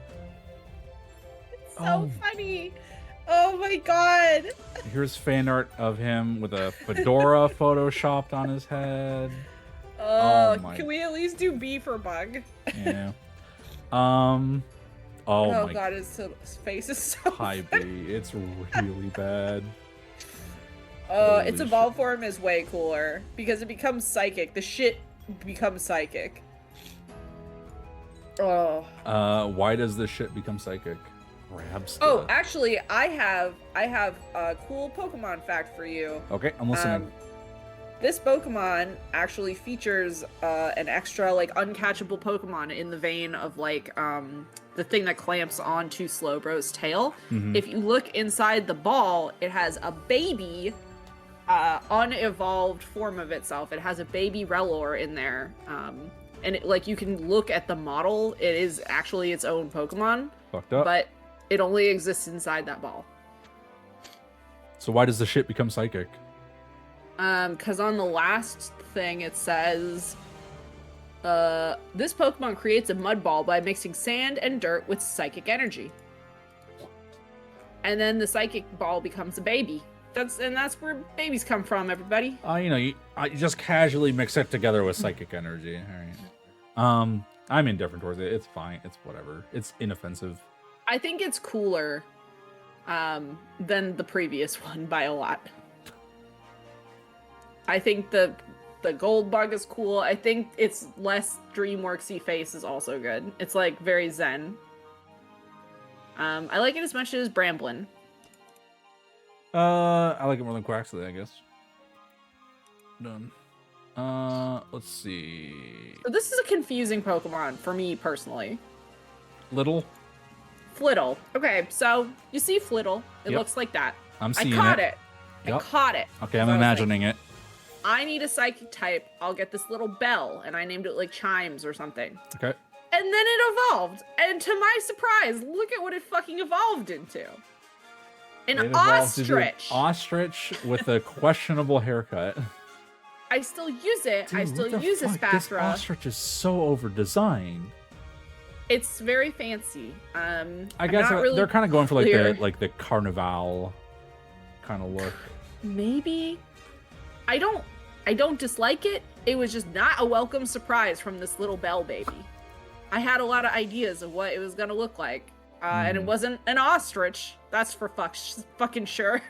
It's so funny. Oh my god. Here's fan art of him with a fedora photoshopped on his head. Oh my. Can we at least do B for bug? Yeah. Oh my god, his face is so High B. It's really bad. Its evolved form is way cooler because it becomes psychic. The shit becomes psychic. Oh. Why does this shit become psychic? Grabs. Oh, actually, I have a cool Pokemon fact for you. Okay, I'm listening. This Pokemon actually features an extra like uncatchable Pokemon in the vein of like the thing that clamps onto Slowbro's tail. Mm-hmm. If you look inside the ball, it has a baby unevolved form of itself. It has a baby Rellor in there. And it, like you can look at the model, it is actually its own Pokemon. Fucked up. But it only exists inside that ball. So why does the shit become psychic? Because on the last thing it says, this Pokemon creates a mud ball by mixing sand and dirt with psychic energy. And then the psychic ball becomes a baby. That's where babies come from, everybody. You just casually mix it together with psychic energy. All right. I'm indifferent towards it. It's fine. It's whatever. It's inoffensive. I think it's cooler, than the previous one by a lot. I think the gold bug is cool. I think it's less DreamWorksy face is also good. It's like very zen. I like it as much as Bramblin. I like it more than Quaxley, I guess. Done. Let's see. So this is a confusing Pokemon for me personally. Little? Flittle. Okay, so you see Flittle. It looks like that. I'm seeing it. I caught it. Yep. I caught it. Okay, I'm imagining it. I need a psychic type. I'll get this little bell, and I named it like Chimes or something. Okay. And then it evolved. And to my surprise, look at what it fucking evolved into. An ostrich. Ostrich with a questionable haircut. I still use it. Dude, I still use this This Spathra. ostrich is so over-designed. It's very fancy. I guess they're kind of going for like the Carnival kind of look. Maybe. I don't dislike it. It was just not a welcome surprise from this little bell baby. I had a lot of ideas of what it was gonna look like, and it wasn't an ostrich. That's for fucking sure.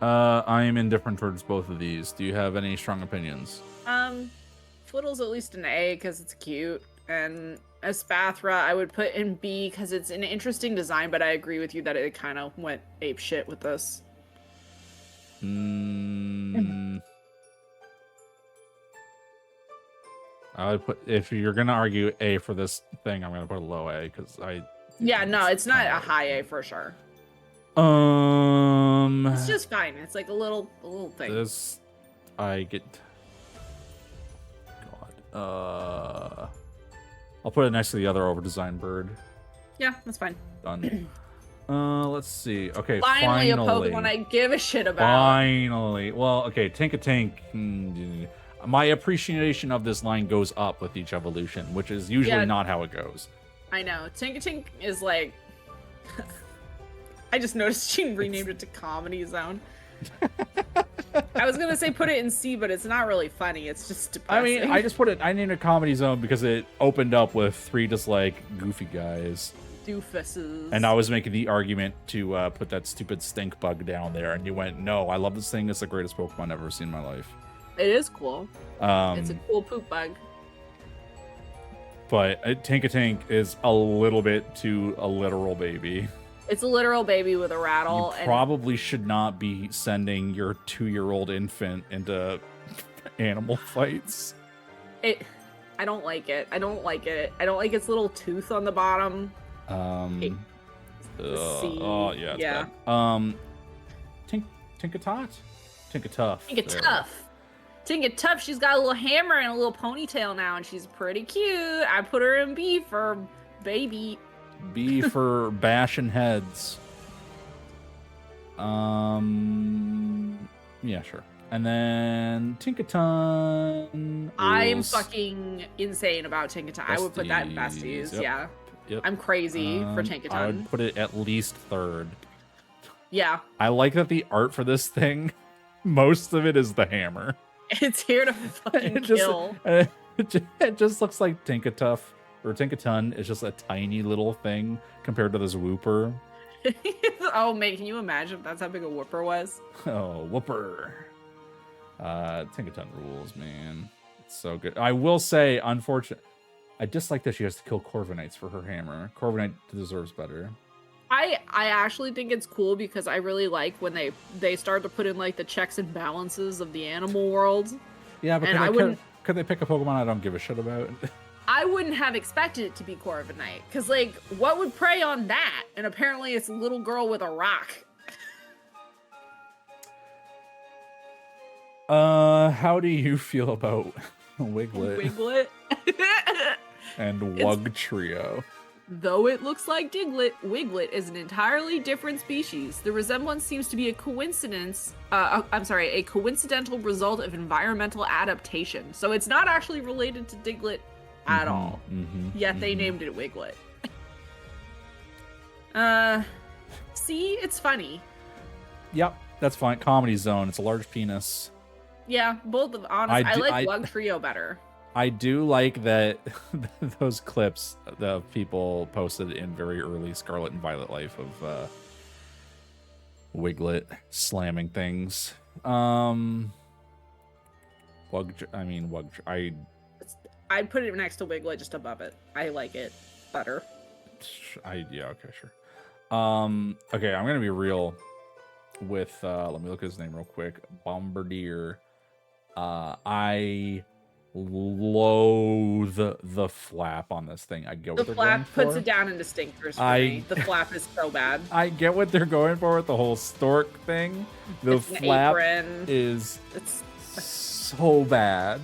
I am indifferent towards both of these. Do you have any strong opinions? Flittle's at least an A because it's cute, and Espathra I would put in B because it's an interesting design. But I agree with you that it kind of went ape shit with this. I would put, if you're gonna argue A for this thing, I'm gonna put a low A because Yeah, no, it's not a high A for sure. It's just fine. It's like a little thing. This, I get. God. I'll put it next to the other over-designed bird. Yeah, that's fine. Done. Let's see. Okay, finally a Pokemon I give a shit about. Finally. Well, okay, Tank. My appreciation of this line goes up with each evolution, which is usually not how it goes. I know. Tink is like... I just noticed she renamed it to Comedy Zone. I was gonna say put it in C, but it's not really funny. It's just depressing. I mean, I named it Comedy Zone because it opened up with 3 just like goofy guys. Doofuses. And I was making the argument to put that stupid stink bug down there, and you went, no, I love this thing. It's the greatest Pokemon I've ever seen in my life. It is cool. It's a cool poop bug. But Tinkatank is a little bit too a literal baby. It's a literal baby with a rattle. You and probably should not be sending your 2-year-old infant into animal fights. I don't like it. I don't like it. I don't like its little tooth on the bottom. Oh yeah, it's yeah. bad. Tinkatot? Tinkatuff. Tinkatuff, she's got a little hammer and a little ponytail now, and she's pretty cute. I put her in B for baby. B for bashing heads. Yeah, sure. And then Tinkaton. I'm fucking insane about Tinkaton. I would put that in besties. Yep. Yeah. Yep. I'm crazy for Tinkaton. I would put it at least third. Yeah. I like that the art for this thing, most of it is the hammer. It's here to fucking kill. It just looks like Tinkatuff or Tinkaton is just a tiny little thing compared to this Whooper. Oh, mate, can you imagine if that's how big a Whooper was? Oh, Whooper. Tinkaton rules, man. It's so good. I will say, unfortunately, I dislike that she has to kill Corviknights for her hammer. Corviknight deserves better. I actually think it's cool because I really like when they start to put in like the checks and balances of the animal world. Yeah, but could they pick a Pokemon I don't give a shit about? I wouldn't have expected it to be Corviknight, because like what would prey on that? And apparently it's a little girl with a rock. How do you feel about Wiglet? And Wugtrio? Though it looks like Wiglet is an entirely different species. The resemblance seems to be a coincidence. A coincidental result of environmental adaptation. So it's not actually related to Diglett at all. Yet they named it Wiglet. See, it's funny. Yep, that's fine. Comedy Zone. It's a large penis. Yeah, both of honest. I like Wugtrio better. I do like that those clips that people posted in very early Scarlet and Violet life of Wiglet slamming things. I'd put it next to Wiglet, just above it. I like it better. Yeah, okay, sure. Okay, I'm gonna be real with let me look at his name real quick. Bombardier. I loathe the flap on this thing. I get what they're going for. The flap puts it down into stinkers for me. The flap is so bad. I get what they're going for with the whole stork thing. The flap is so bad.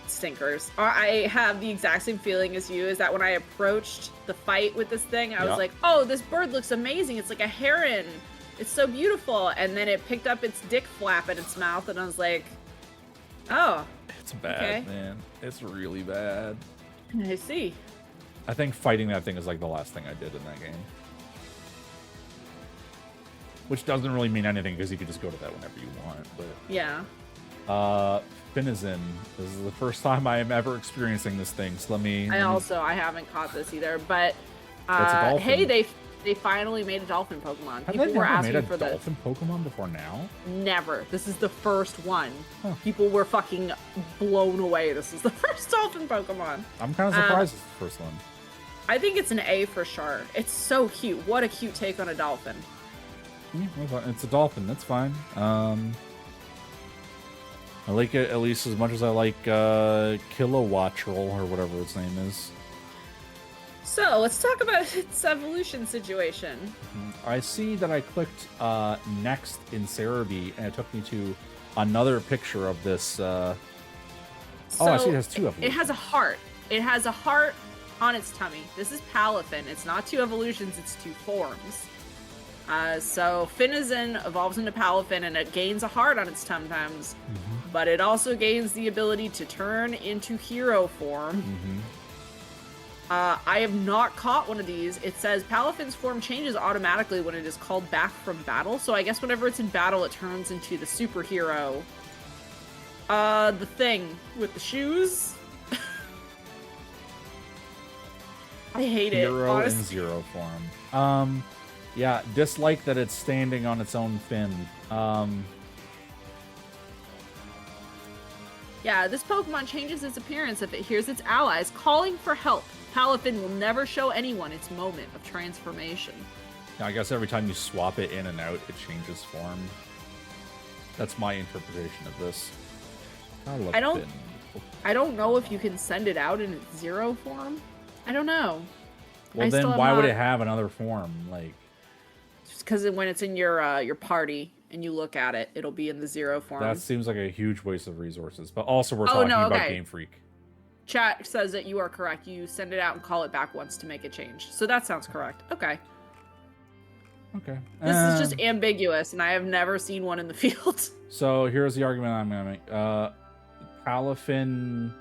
Stinkers. I have the exact same feeling as you, is that when I approached the fight with this thing, I was like, oh, this bird looks amazing. It's like a heron. It's so beautiful. And then it picked up its dick flap in its mouth, and I was like, oh. It's bad, man. It's really bad. I see. I think fighting that thing is like the last thing I did in that game. Which doesn't really mean anything because you can just go to that whenever you want. But yeah. Finizen. This is the first time I am ever experiencing this thing. So I haven't caught this either. But hey, they finally made a dolphin Pokemon. People were asking for the dolphin Pokemon before now? Never. This is the first one. Huh. People were fucking blown away. This is the first dolphin Pokemon. I'm kind of surprised it's the first one. I think it's an A for sure. It's so cute. What a cute take on a dolphin. It's a dolphin. That's fine. I like it at least as much as I like Kilowattrel or whatever its name is. So, let's talk about its evolution situation. I see that I clicked next in Cerebi, and it took me to another picture of this. I see it has 2 evolutions. It has a heart. It has a heart on its tummy. This is Palafin. It's not 2 evolutions, it's 2 forms. So, Finizen evolves into Palafin, and it gains a heart on its tum-tums. But it also gains the ability to turn into hero form. I have not caught one of these. It says Palafin's form changes automatically when it is called back from battle. So I guess whenever it's in battle, it turns into the superhero. The thing with the shoes. I hate it. Hero in zero form. Yeah, dislike that it's standing on its own fin. Yeah, this Pokemon changes its appearance if it hears its allies calling for help. Palafin will never show anyone its moment of transformation. Yeah, I guess every time you swap it in and out, it changes form. That's my interpretation of this. I don't know if you can send it out in its zero form. I don't know. Well, then why would it have another form? Like, just because when it's in your party and you look at it, it'll be in the zero form. That seems like a huge waste of resources. But also, we're talking about Game Freak. Chat says that you are correct. You send it out and call it back once to make a change. So that sounds correct. Okay. Okay. This is just ambiguous, and I have never seen one in the field. So here's the argument I'm going to make. Palafin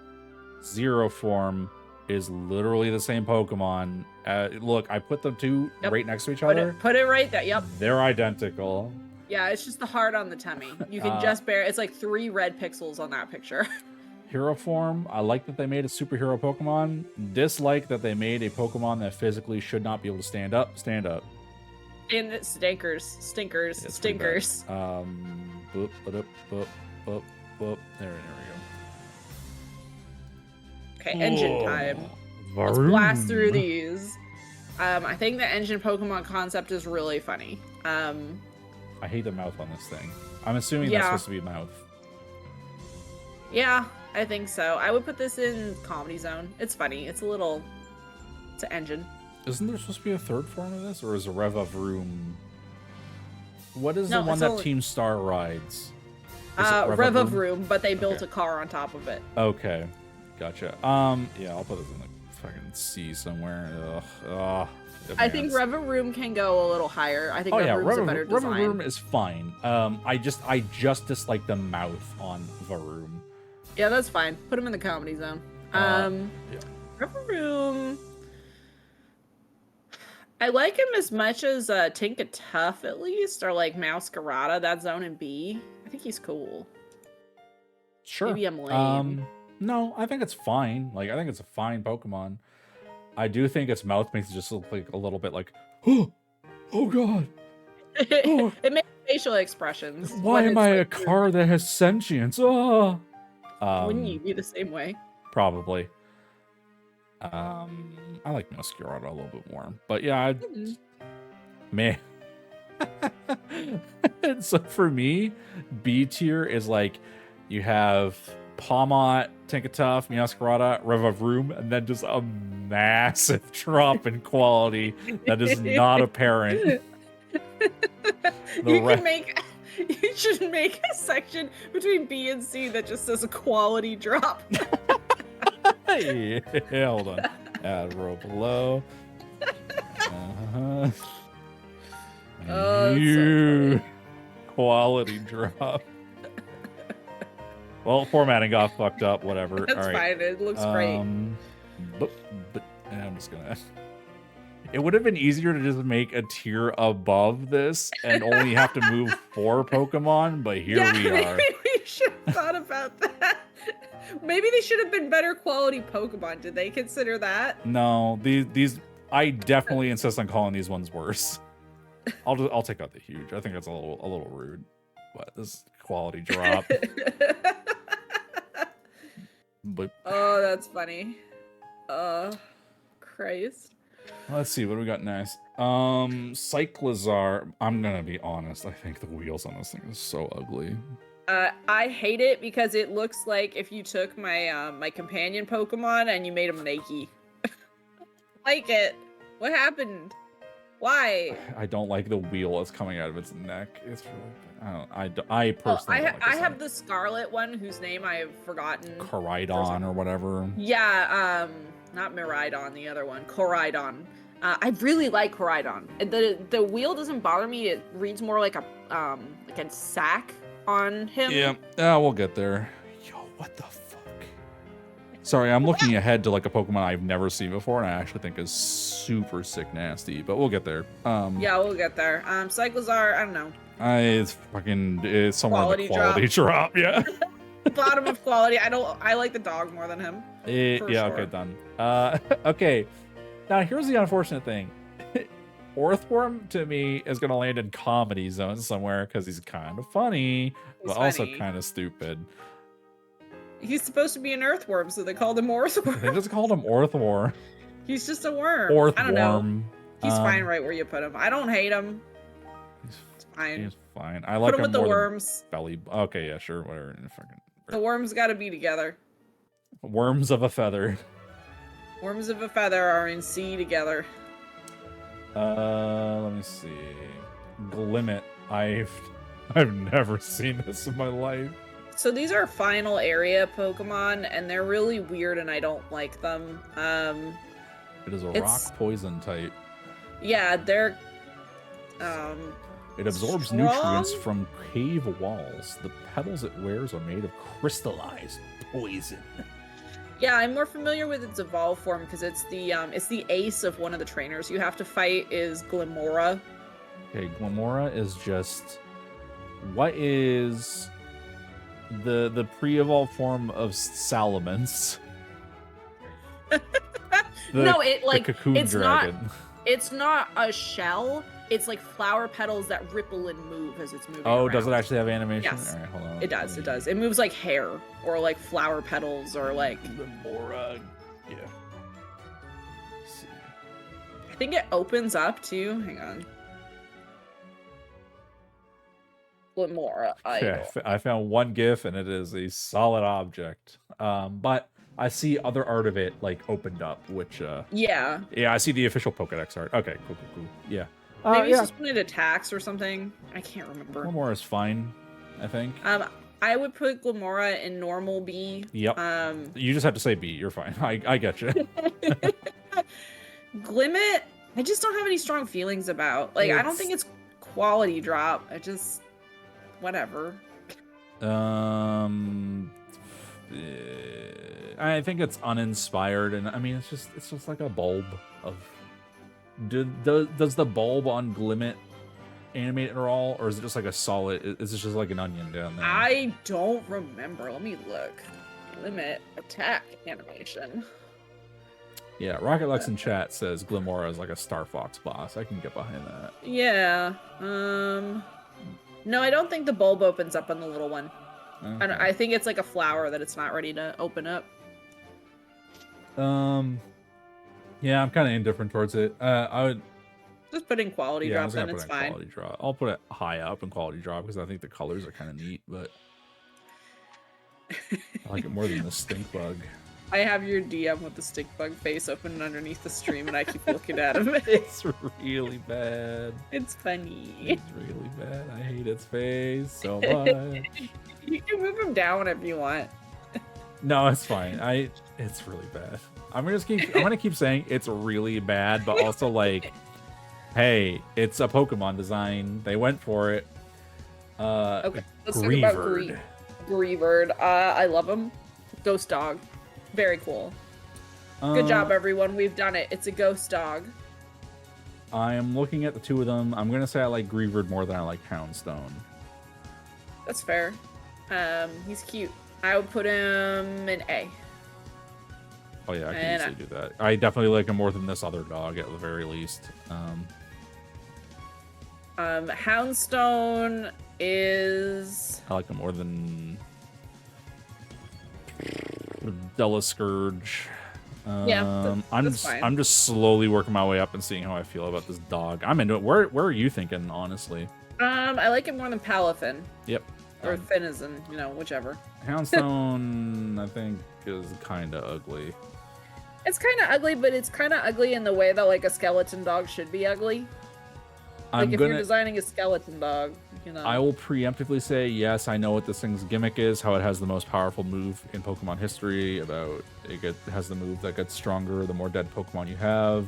Zero Form is literally the same Pokemon. Look, I put them two right next to each other. Put it right there. Yep. They're identical. Yeah, it's just the heart on the tummy. You can just bear. It's like 3 red pixels on that picture. Hero Form, I like that they made a superhero Pokemon. Dislike that they made a Pokemon that physically should not be able to stand up. Stand up. And it stinkers. Boop, boop, boop, boop, boop. There we go. Okay, engine time. Let's blast through these. I think the engine Pokemon concept is really funny. I hate the mouth on this thing. I'm assuming that's supposed to be mouth. Yeah, I think so. I would put this in Comedy Zone. It's funny. It's an engine. Isn't there supposed to be a third form of this? Or is a Revavroom? What is the one that Team Star rides? Revavroom, but they built a car on top of it. Okay. Gotcha. Yeah, I'll put this in the fucking C somewhere. I think Revavroom can go a little higher. I think Revavroom's a better design. Revavroom is fine. I just dislike the mouth on Varoom. Yeah, that's fine. Put him in the Comedy Zone. Revavroom. I like him as much as Tinkatuff, at least, or like Mouscarada, that zone in B. I think he's cool. Sure. Maybe I'm lame. No, I think it's fine. Like, I think it's a fine Pokemon. I do think its mouth makes it just look like a little bit like, oh god. Oh. It makes facial expressions. Why am I a car that has sentience? Oh. Wouldn't you be the same way? Probably. I like Muscarada a little bit more, but yeah, meh. So for me, B tier is like you have Pawmot, Tinkatuff, Muscarada, Revavroom, and then just a massive drop in quality that is not apparent. You should make a section between B and C that just says a quality drop. Yeah, hold on. Add row below. So quality drop. Well, formatting got fucked up. Whatever. That's all right. fine. It looks great. But I'm just gonna. It would have been easier to just make a tier above this and only have to move 4 Pokemon, but here we are. Maybe we should have thought about that. Maybe they should have been better quality Pokemon. Did they consider that? No, these I definitely insist on calling these ones worse. I'll take out the huge. I think that's a little rude. But this quality drop. But oh, that's funny. Christ. Let's see, what do we got next? Cyclizar. I'm gonna be honest, I think the wheels on this thing is so ugly. I hate it because it looks like if you took my my companion Pokemon and you made him naked. Like it. What happened? Why? I don't like the wheel that's coming out of its neck. It's really, I personally don't like I have the Scarlet one whose name I have forgotten. Coridon or whatever. Yeah, not Miraidon, the other one. Coridon. I really like Coridon. The wheel doesn't bother me. It reads more like a sack on him. Yeah, we'll get there. Yo, what the fuck? Sorry, I'm looking ahead to like a Pokemon I've never seen before, and I actually think is super sick nasty. But we'll get there. Yeah, we'll get there. Cyclizar, I don't know. It's somewhere in the quality drop. Yeah. Bottom of quality. I like the dog more than him. Yeah. Sure. Okay, done. Okay. Now here's the unfortunate thing. Orthworm to me is gonna land in Comedy Zone somewhere because he's kind of funny, but also kind of stupid. He's supposed to be an earthworm, so they called him Earthworm. They just called him Orthwar. He's just a worm. I don't know. Orthworm. He's fine right where you put him. I don't hate him. It's fine. He's fine. I Put like him him with the more than worms. Belly. Okay, yeah, sure, whatever. The worms got to be together. Worms of a feather. Worms of a feather are in C together. Let me see. Glimmet. I've never seen this in my life. So these are final area Pokemon, and they're really weird, and I don't like them. It is a rock poison type. Yeah, they're It absorbs strong? nutrients from cave walls. The petals it wears are made of crystallized poison. Yeah, I'm more familiar with its evolved form because it's the ace of one of the trainers you have to fight is Glimora. Okay, Glimora is just what is the pre-evolved form of Salamence. No, it's dragon. It's not a shell. It's like flower petals that ripple and move as it's moving. Oh, around. does it actually have animation? Yes. All right, hold on. It does. It does. It moves like hair or like flower petals or like. Glimora. Yeah. Let's see. I think it opens up too. Hang on. Glimora. Okay, I found one GIF and it is a solid object. But I see other art of it like opened up, which yeah. Yeah, I see the official Pokedex art. Okay, cool. Yeah. Maybe it's just when it attacks or something. I can't remember. Glimora is fine, I think. I would put Glimora in normal B. Yep. You just have to say B. You're fine. I get you. Glimmet, I just don't have any strong feelings about. Like, I don't think it's quality drop. I just whatever. I think it's uninspired, and I mean it's just like a bulb of. Does the bulb on Glimmet animate at all, or is it just like a solid? Is it just like an onion down there? I don't remember. Let me look. Glimmet attack animation. Yeah, Rocket Lex in chat says Glimora is like a Star Fox boss. I can get behind that. Yeah. No, I don't think the bulb opens up on the little one. Okay. I think it's like a flower that it's not ready to open up. Yeah, I'm kind of indifferent towards it. I would just put in quality drop, then it's fine. Quality drop. I'll put it high up in quality drop because I think the colors are kind of neat, but I like it more than the stink bug. I have your DM with the stink bug face open underneath the stream, and I keep looking at him. It's really bad. It's funny. It's really bad. I hate its face so much. You can move him down whenever you want. No, it's fine. It's really bad. I'm gonna keep saying it's really bad, but also like, hey, it's a Pokemon design. They went for it. Okay, let's talk about Greavard. I love him. Ghost dog. Very cool. Good job, everyone. We've done it. It's a ghost dog. I am looking at the two of them. I'm gonna say I like Greavard more than I like Houndstone. That's fair. He's cute. I would put him in A. Oh yeah, I can easily do that. I definitely like him more than this other dog at the very least. Houndstone is. I like him more than Delascourge. Yeah, I'm just slowly working my way up and seeing how I feel about this dog. I'm into it. Where are you thinking, honestly? I like it more than Palafin. Yep. Or Finizen, whichever. Houndstone, I think, is kind of ugly. It's kind of ugly, but it's kind of ugly in the way that like a skeleton dog should be ugly. Like if you're designing a skeleton dog, I will preemptively say, yes, I know what this thing's gimmick is, how it has the most powerful move in Pokemon history, about it has the move that gets stronger the more dead Pokemon you have.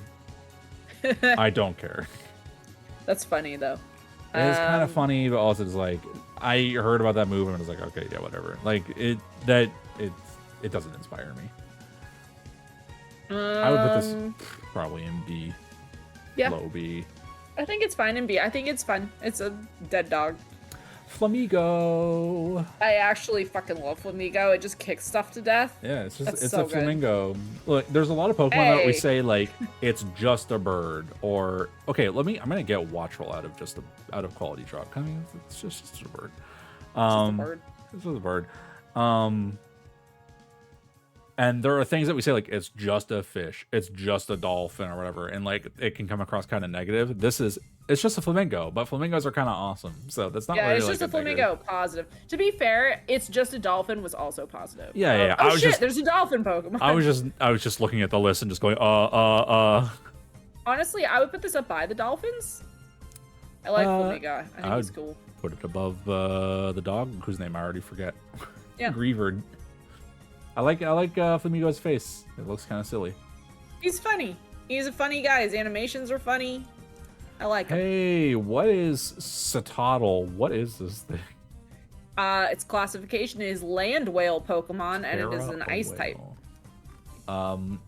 I don't care. That's funny, though. It's kind of funny, but also it's like, I heard about that move and I was like, okay, yeah, whatever. Like, it doesn't inspire me. I would put this probably in B. Yeah. Low B. I think it's fine in B. I think it's fun. It's a dead dog. Flamigo. I actually fucking love Flamigo. It just kicks stuff to death. Yeah, it's so a flamingo. Look, there's a lot of Pokemon that we say like it's just a bird, or okay, I'm gonna get Watchroll out of quality drop. I mean, it's just a bird. It's just a bird. It's just a bird. And there are things that we say like it's just a fish, it's just a dolphin or whatever, and like it can come across kind of negative. It's just a flamingo, but flamingos are kind of awesome, so that's not Yeah, really it's like just a a flamingo. negative. Positive. To be fair, it's just a dolphin was also positive. Yeah, yeah. Oh shit, there's a dolphin Pokemon. I was just looking at the list and just going, Honestly, I would put this up by the dolphins. I like flamingo. I think he's cool. Put it above the dog, whose name I already forget. Yeah. Grievered. I like Flamingo's face. It looks kind of silly. He's funny. He's a funny guy. His animations are funny. I like him. Hey, what is Satotl? What is this thing? Its classification is land whale Pokemon, and it is an ice type. Dislike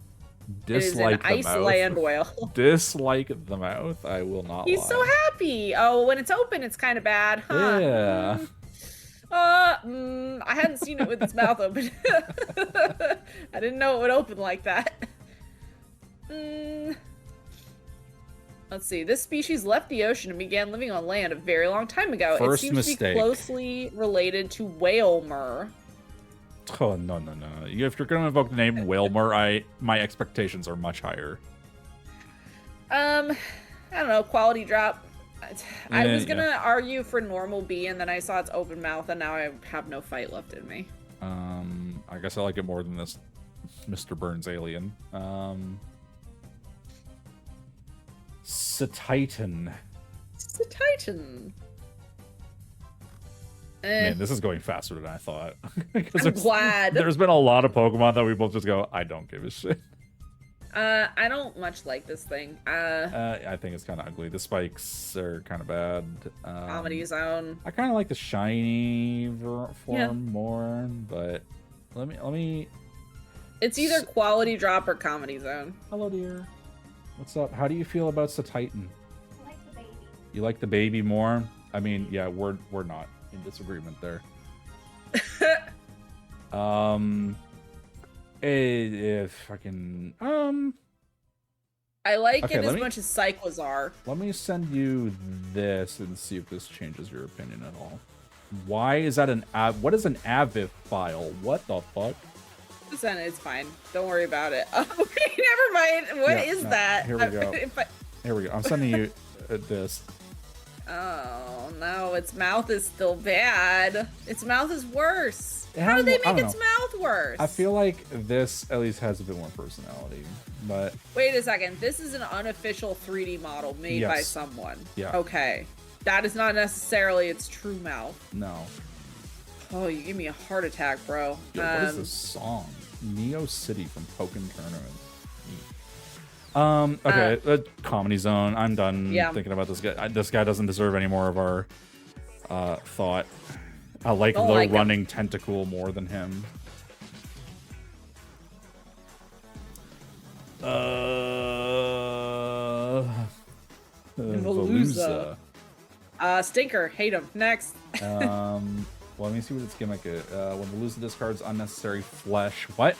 it is an ice land whale. Dislike the mouth. I will not lie. He's so happy. Oh, when it's open, it's kind of bad. Huh? Yeah. I hadn't seen it with its mouth open. I didn't know it would open like that. Let's see. This species left the ocean and began living on land a very long time ago. First it seems to be closely related to Whalmer. Oh, no. If you're going to invoke the name Whalmer, my expectations are much higher. I don't know. Quality drop. I was going to argue for normal B, and then I saw its open mouth, and now I have no fight left in me. I guess I like it more than this Mr. Burns alien. Satitan. Man, this is going faster than I thought. I'm glad. There's been a lot of Pokemon that we both just go, I don't give a shit. I don't much like this thing. I think it's kind of ugly. The spikes are kind of bad. Comedy Zone. I kind of like the shiny form more, but let me. It's either Quality Drop or Comedy Zone. Hello, dear. What's up? How do you feel about Satitan? I like the baby. You like the baby more? I mean, yeah, we're not in disagreement there. If I can, I like it as much as Cyclizar. Let me send you this and see if this changes your opinion at all. Why is that what is an Avif file? What the fuck? It's fine. Don't worry about it. Oh, okay, never mind. What is that? Here we go. Here we go. I'm sending you this. Oh, no. Its mouth is still bad. Its mouth is worse. How did they make its mouth worse? I feel like this at least has a bit more personality, but... Wait a second. This is an unofficial 3D model made by someone. Yeah. Okay. That is not necessarily its true mouth. No. Oh, you give me a heart attack, bro. Yo, what is this song? Neo City from Pokémon Tournament. Okay, Comedy Zone. I'm done thinking about this guy. This guy doesn't deserve any more of our thought. I like the running tentacle more than him. Veluza. Stinker. Hate him. Next. Well, let me see what its gimmick is. When Veluza discards unnecessary flesh, what?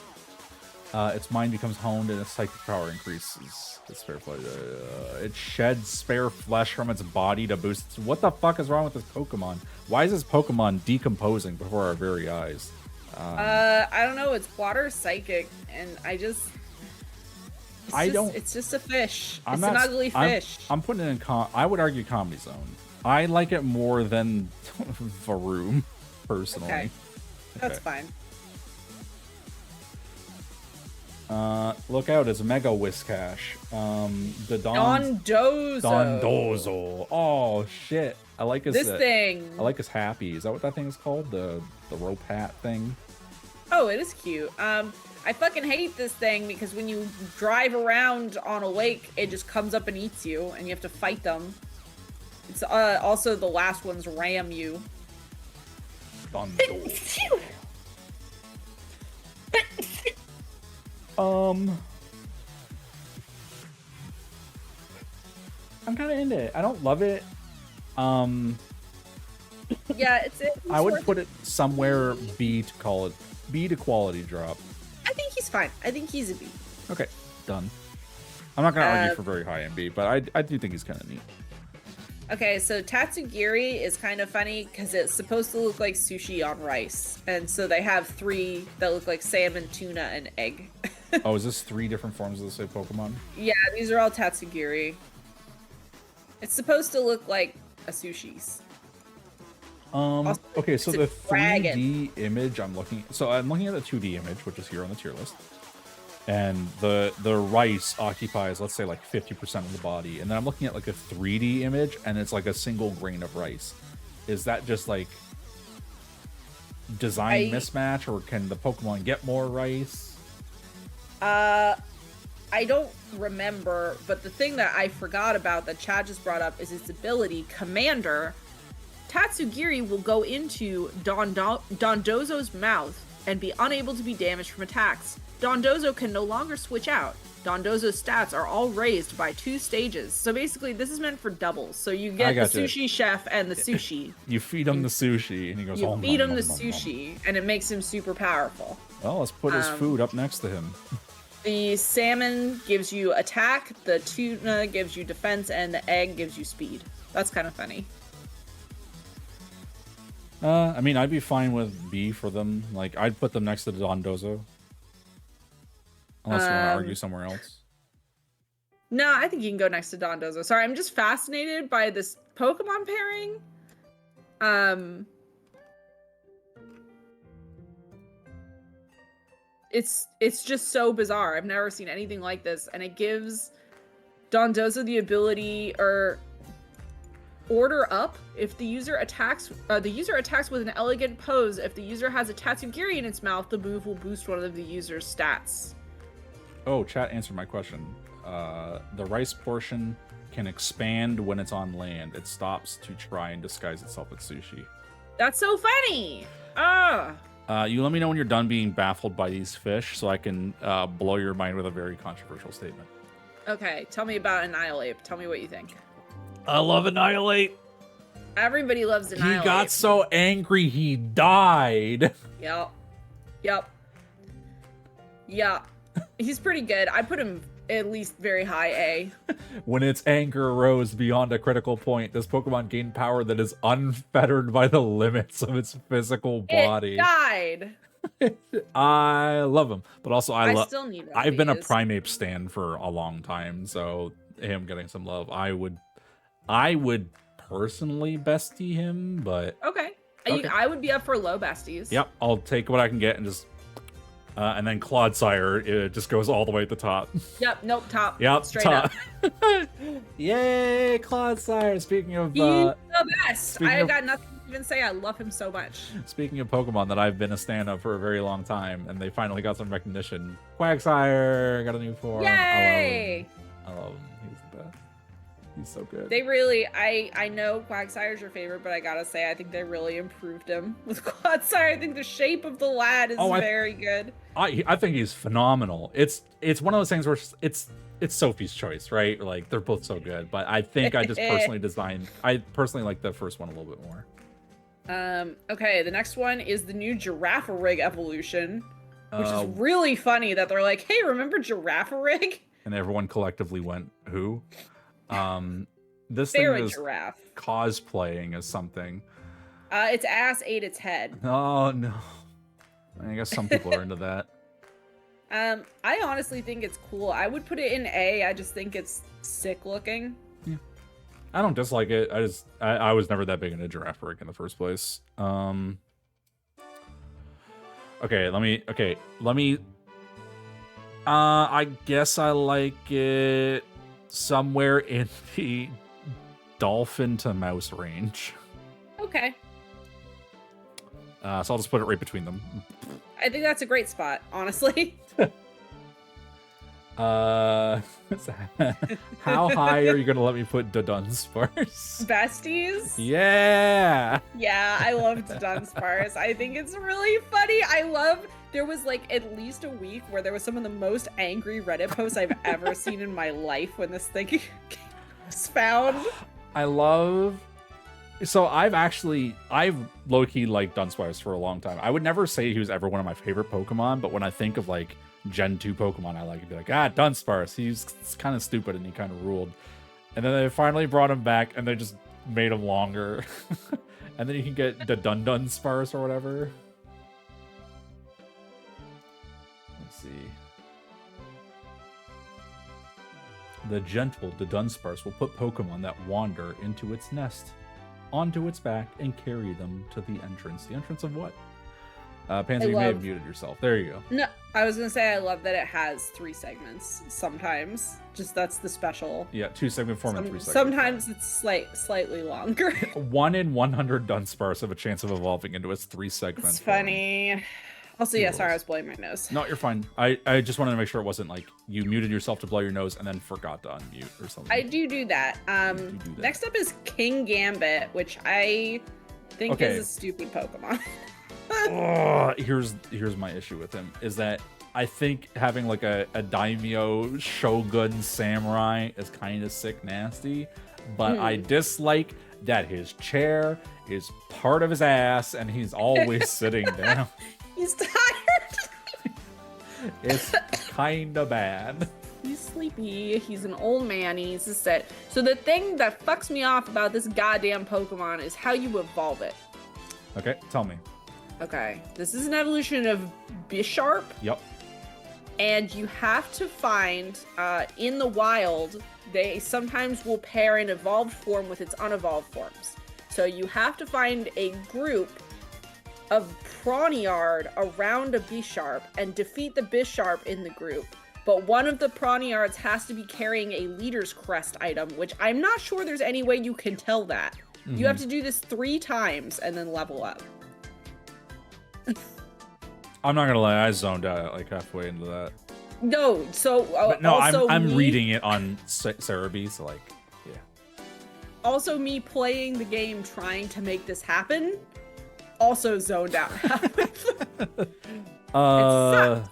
Its mind becomes honed and its psychic power increases. It's spare flesh. It sheds spare flesh from its body to boost its... What the fuck is wrong with this Pokemon? Why is this Pokemon decomposing before our very eyes? I don't know. It's water psychic, and it's just a fish. It's an ugly fish. I'm putting it in... I would argue Comedy Zone. I like it more than Varoom, personally. Okay. That's fine. Look out, it's Mega Whiscash. The Dondozo. Dondozo. Oh shit. I like his thing. I like his happy. Is that what that thing is called? The rope hat thing? Oh, it is cute. I fucking hate this thing because when you drive around on a lake, it just comes up and eats you, and you have to fight them. It's also the last ones ram you. Dondozo. I'm kind of into it. I don't love it. Yeah, I would put it somewhere B to quality drop. I think he's fine. I think he's a B. Okay, done. I'm not gonna argue for very high in B, but I do think he's kind of neat. Okay, so Tatsugiri is kind of funny because it's supposed to look like sushi on rice. And so they have 3 that look like salmon, tuna, and egg. Oh, is this 3 different forms of the same Pokemon? Yeah, these are all Tatsugiri. It's supposed to look like a sushi's. Also, Okay, so the 3D dragon. image I'm looking at the 2D image, which is here on the tier list. And the rice occupies, let's say, like 50% of the body. And then I'm looking at like a 3D image, and it's like a single grain of rice. Is that just like design mismatch, or can the Pokemon get more rice? I don't remember, but the thing that I forgot about that Chad just brought up is its ability, Commander. Tatsugiri will go into Dondozo's mouth and be unable to be damaged from attacks. Dondozo can no longer switch out. Dondozo's stats are all raised by 2 stages. So basically, this is meant for doubles. So you get the sushi chef and the sushi. You feed him the sushi, and he goes, you feed him the sushi, and it makes him super powerful. Well, let's put his food up next to him. The salmon gives you attack, the tuna gives you defense, and the egg gives you speed. That's kind of funny. I mean, I'd be fine with B for them. Like, I'd put them next to the Dondozo. Unless you want to argue somewhere else. No, I think you can go next to Dondozo. Sorry, I'm just fascinated by this Pokemon pairing. It's just so bizarre. I've never seen anything like this, and it gives Dondozo the ability or order up if the user attacks with an elegant pose. If the user has a Tatsugiri in its mouth, the move will boost one of the user's stats. Oh, chat answered my question. The rice portion can expand when it's on land. It stops to try and disguise itself as sushi. That's so funny. You let me know when you're done being baffled by these fish, so I can blow your mind with a very controversial statement. Okay, tell me about Annihilate. Tell me what you think. I love Annihilate. Everybody loves Annihilate. He got so angry he died. Yep. He's pretty good. I put him at least very high A. When its anger rose beyond a critical point, this Pokemon gained power that is unfettered by the limits of its physical body. It died. I love him, but also I still need one. I've been a Primeape stan for a long time, so him getting some love, I would personally bestie him, but okay. I would be up for low besties. Yep, I'll take what I can get and just and then Clodsire, it just goes all the way at the top. Yep, nope, top. Yep, straight top. up. Yay, Clodsire! Speaking of he's the best. I got nothing to even say. I love him so much. Speaking of Pokemon that I've been a stan of for a very long time, and they finally got some recognition. Quagsire got a new form. Yay! I love him. He's the best. He's so good. They really, I know Quagsire's your favorite, but I gotta say, I think they really improved him with Quagsire. I think the shape of the lad is very good. I think he's phenomenal. It's one of those things where it's Sophie's choice, right? Like, they're both so good, but I think I personally like the first one a little bit more. Okay, the next one is the new Girafarig evolution, which is really funny that they're like, hey, remember Girafarig? And everyone collectively went, who? This They're thing a is giraffe. Cosplaying as something. Its ass ate its head. Oh, no. I guess some people are into that. I honestly think it's cool. I would put it in A. I just think it's sick looking. Yeah. I don't dislike it. I was never that big into Girafarig in the first place. Okay, let me I guess I like it somewhere in the dolphin to mouse range. Okay. So I'll just put it right between them. I think that's a great spot, honestly. How high are you gonna let me put Dunsparce? Besties? Yeah! Yeah, I loved Dunsparce. I think it's really funny. There was like at least a week where there was some of the most angry Reddit posts I've ever seen in my life when this thing was found. So I've low-key liked Dunsparce for a long time. I would never say he was ever one of my favorite Pokemon, but when I think of like Gen 2 Pokemon, I like to be like, Dunsparce, he's kind of stupid and he kind of ruled. And then they finally brought him back, and they just made them longer. And then you can get the Dun Sparse or whatever. Let's see. The gentle Dunsparce will put Pokemon that wander into its nest, onto its back, and carry them to the entrance. The entrance of what? Panzer, you may have muted yourself. There you go. No, I was gonna say I love that it has 3 segments. Sometimes, just that's the special. Yeah, 2-segment form and 3 segments. Sometimes it's slightly longer. 1 in 100 Dunsparce have a chance of evolving into its 3-segment. It's funny. Also, yeah, sorry, I was blowing my nose. No, you're fine. I just wanted to make sure it wasn't like you muted yourself to blow your nose and then forgot to unmute or something. I do that. Next up is King Gambit, which I think is a stupid Pokemon. Here's my issue with him is that I think having like a daimyo shogun samurai is kind of sick nasty, but I dislike that his chair is part of his ass and he's always sitting down. He's tired. It's kind of bad. He's sleepy. He's an old man. He needs to sit. So the thing that fucks me off about this goddamn Pokemon is how you evolve it. Okay, tell me. Okay, this is an evolution of Bisharp. Yep. And you have to find, in the wild, they sometimes will pair an evolved form with its unevolved forms. So you have to find a group of Pawniard around a Bisharp and defeat the Bisharp in the group. But one of the Pawniards has to be carrying a Leader's Crest item, which I'm not sure there's any way you can tell that. You have to do this 3 times and then level up. I'm not gonna lie, I zoned out like halfway into that. No, so but no, also I'm reading it on Cerebi, so like, yeah. Also, me playing the game trying to make this happen, also zoned out halfway through. It sucks.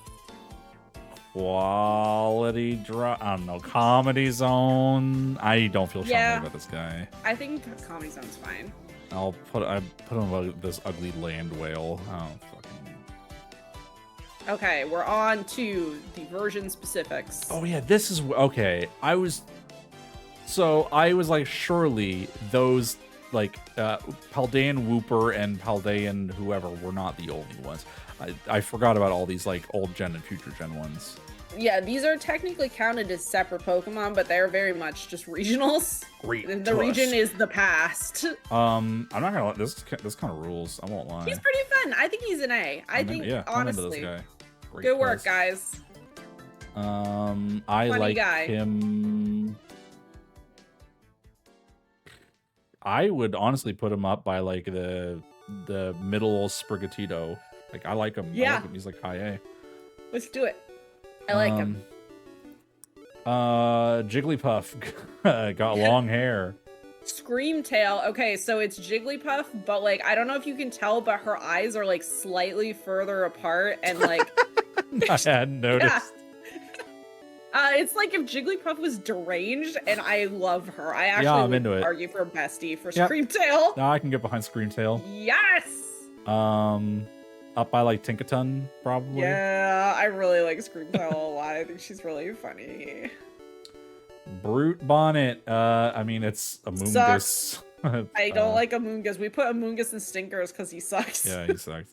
Quality drop. I don't know. Comedy Zone. I don't feel strongly about this guy. I think Comedy Zone's fine. I put him about this ugly land whale. Oh fucking. Okay, we're on to the version specifics. Oh yeah, this is okay. I was like, surely those like Paldean Wooper and Paldean whoever were not the only ones. I forgot about all these like old gen and future gen ones. Yeah, these are technically counted as separate Pokemon, but they're very much just regionals. Great. The region is the past. I'm not gonna let this kind of rules. I won't lie. He's pretty fun. I think he's an A. I think honestly. This guy. Great Good work, guys. I Funny like guy. him. I would honestly put him up by like the middle Sprigatito. Like I like him. Yeah. I like him. He's like high A. Let's do it. I like him. Jigglypuff got long hair. Screamtail. Okay, so it's Jigglypuff, but like I don't know if you can tell, but her eyes are like slightly further apart and like I hadn't noticed. Yeah. It's like if Jigglypuff was deranged, and I love her. I actually I'm would into it. argue for bestie for Screamtail. No, I can get behind Screamtail. Yes. Up by like Tinkaton, probably. Yeah, I really like Screamtail a lot. I think she's really funny. Brute Bonnet. I mean, it's Amoonguss. I don't like Amoonguss. We put Amoonguss in stinkers because he sucks. Yeah, he sucks.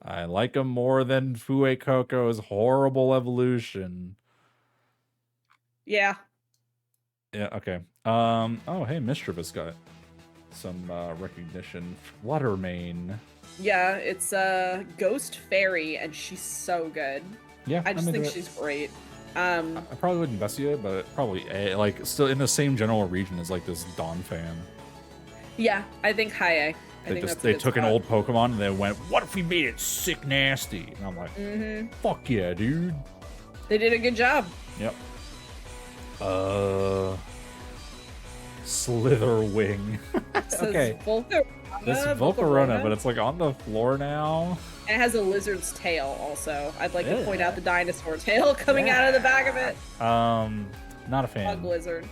I like him more than Fuecoco's horrible evolution. Yeah. Yeah, okay. Oh, hey, Mischievous got some recognition. Fluttermane. Yeah, it's a Ghost Fairy, and she's so good. Yeah, I just think she's great. I probably wouldn't best it, but probably like still in the same general region as like this Dawn fan. Yeah, I think high A. They took an old Pokemon and they went, what if we made it sick nasty? And I'm like, fuck yeah, dude. They did a good job. Yep. Slitherwing. Okay. This Volcarona, but it's like on the floor now. And it has a lizard's tail also. I'd like to point out the dinosaur tail coming out of the back of it. Not a fan. Bug lizard.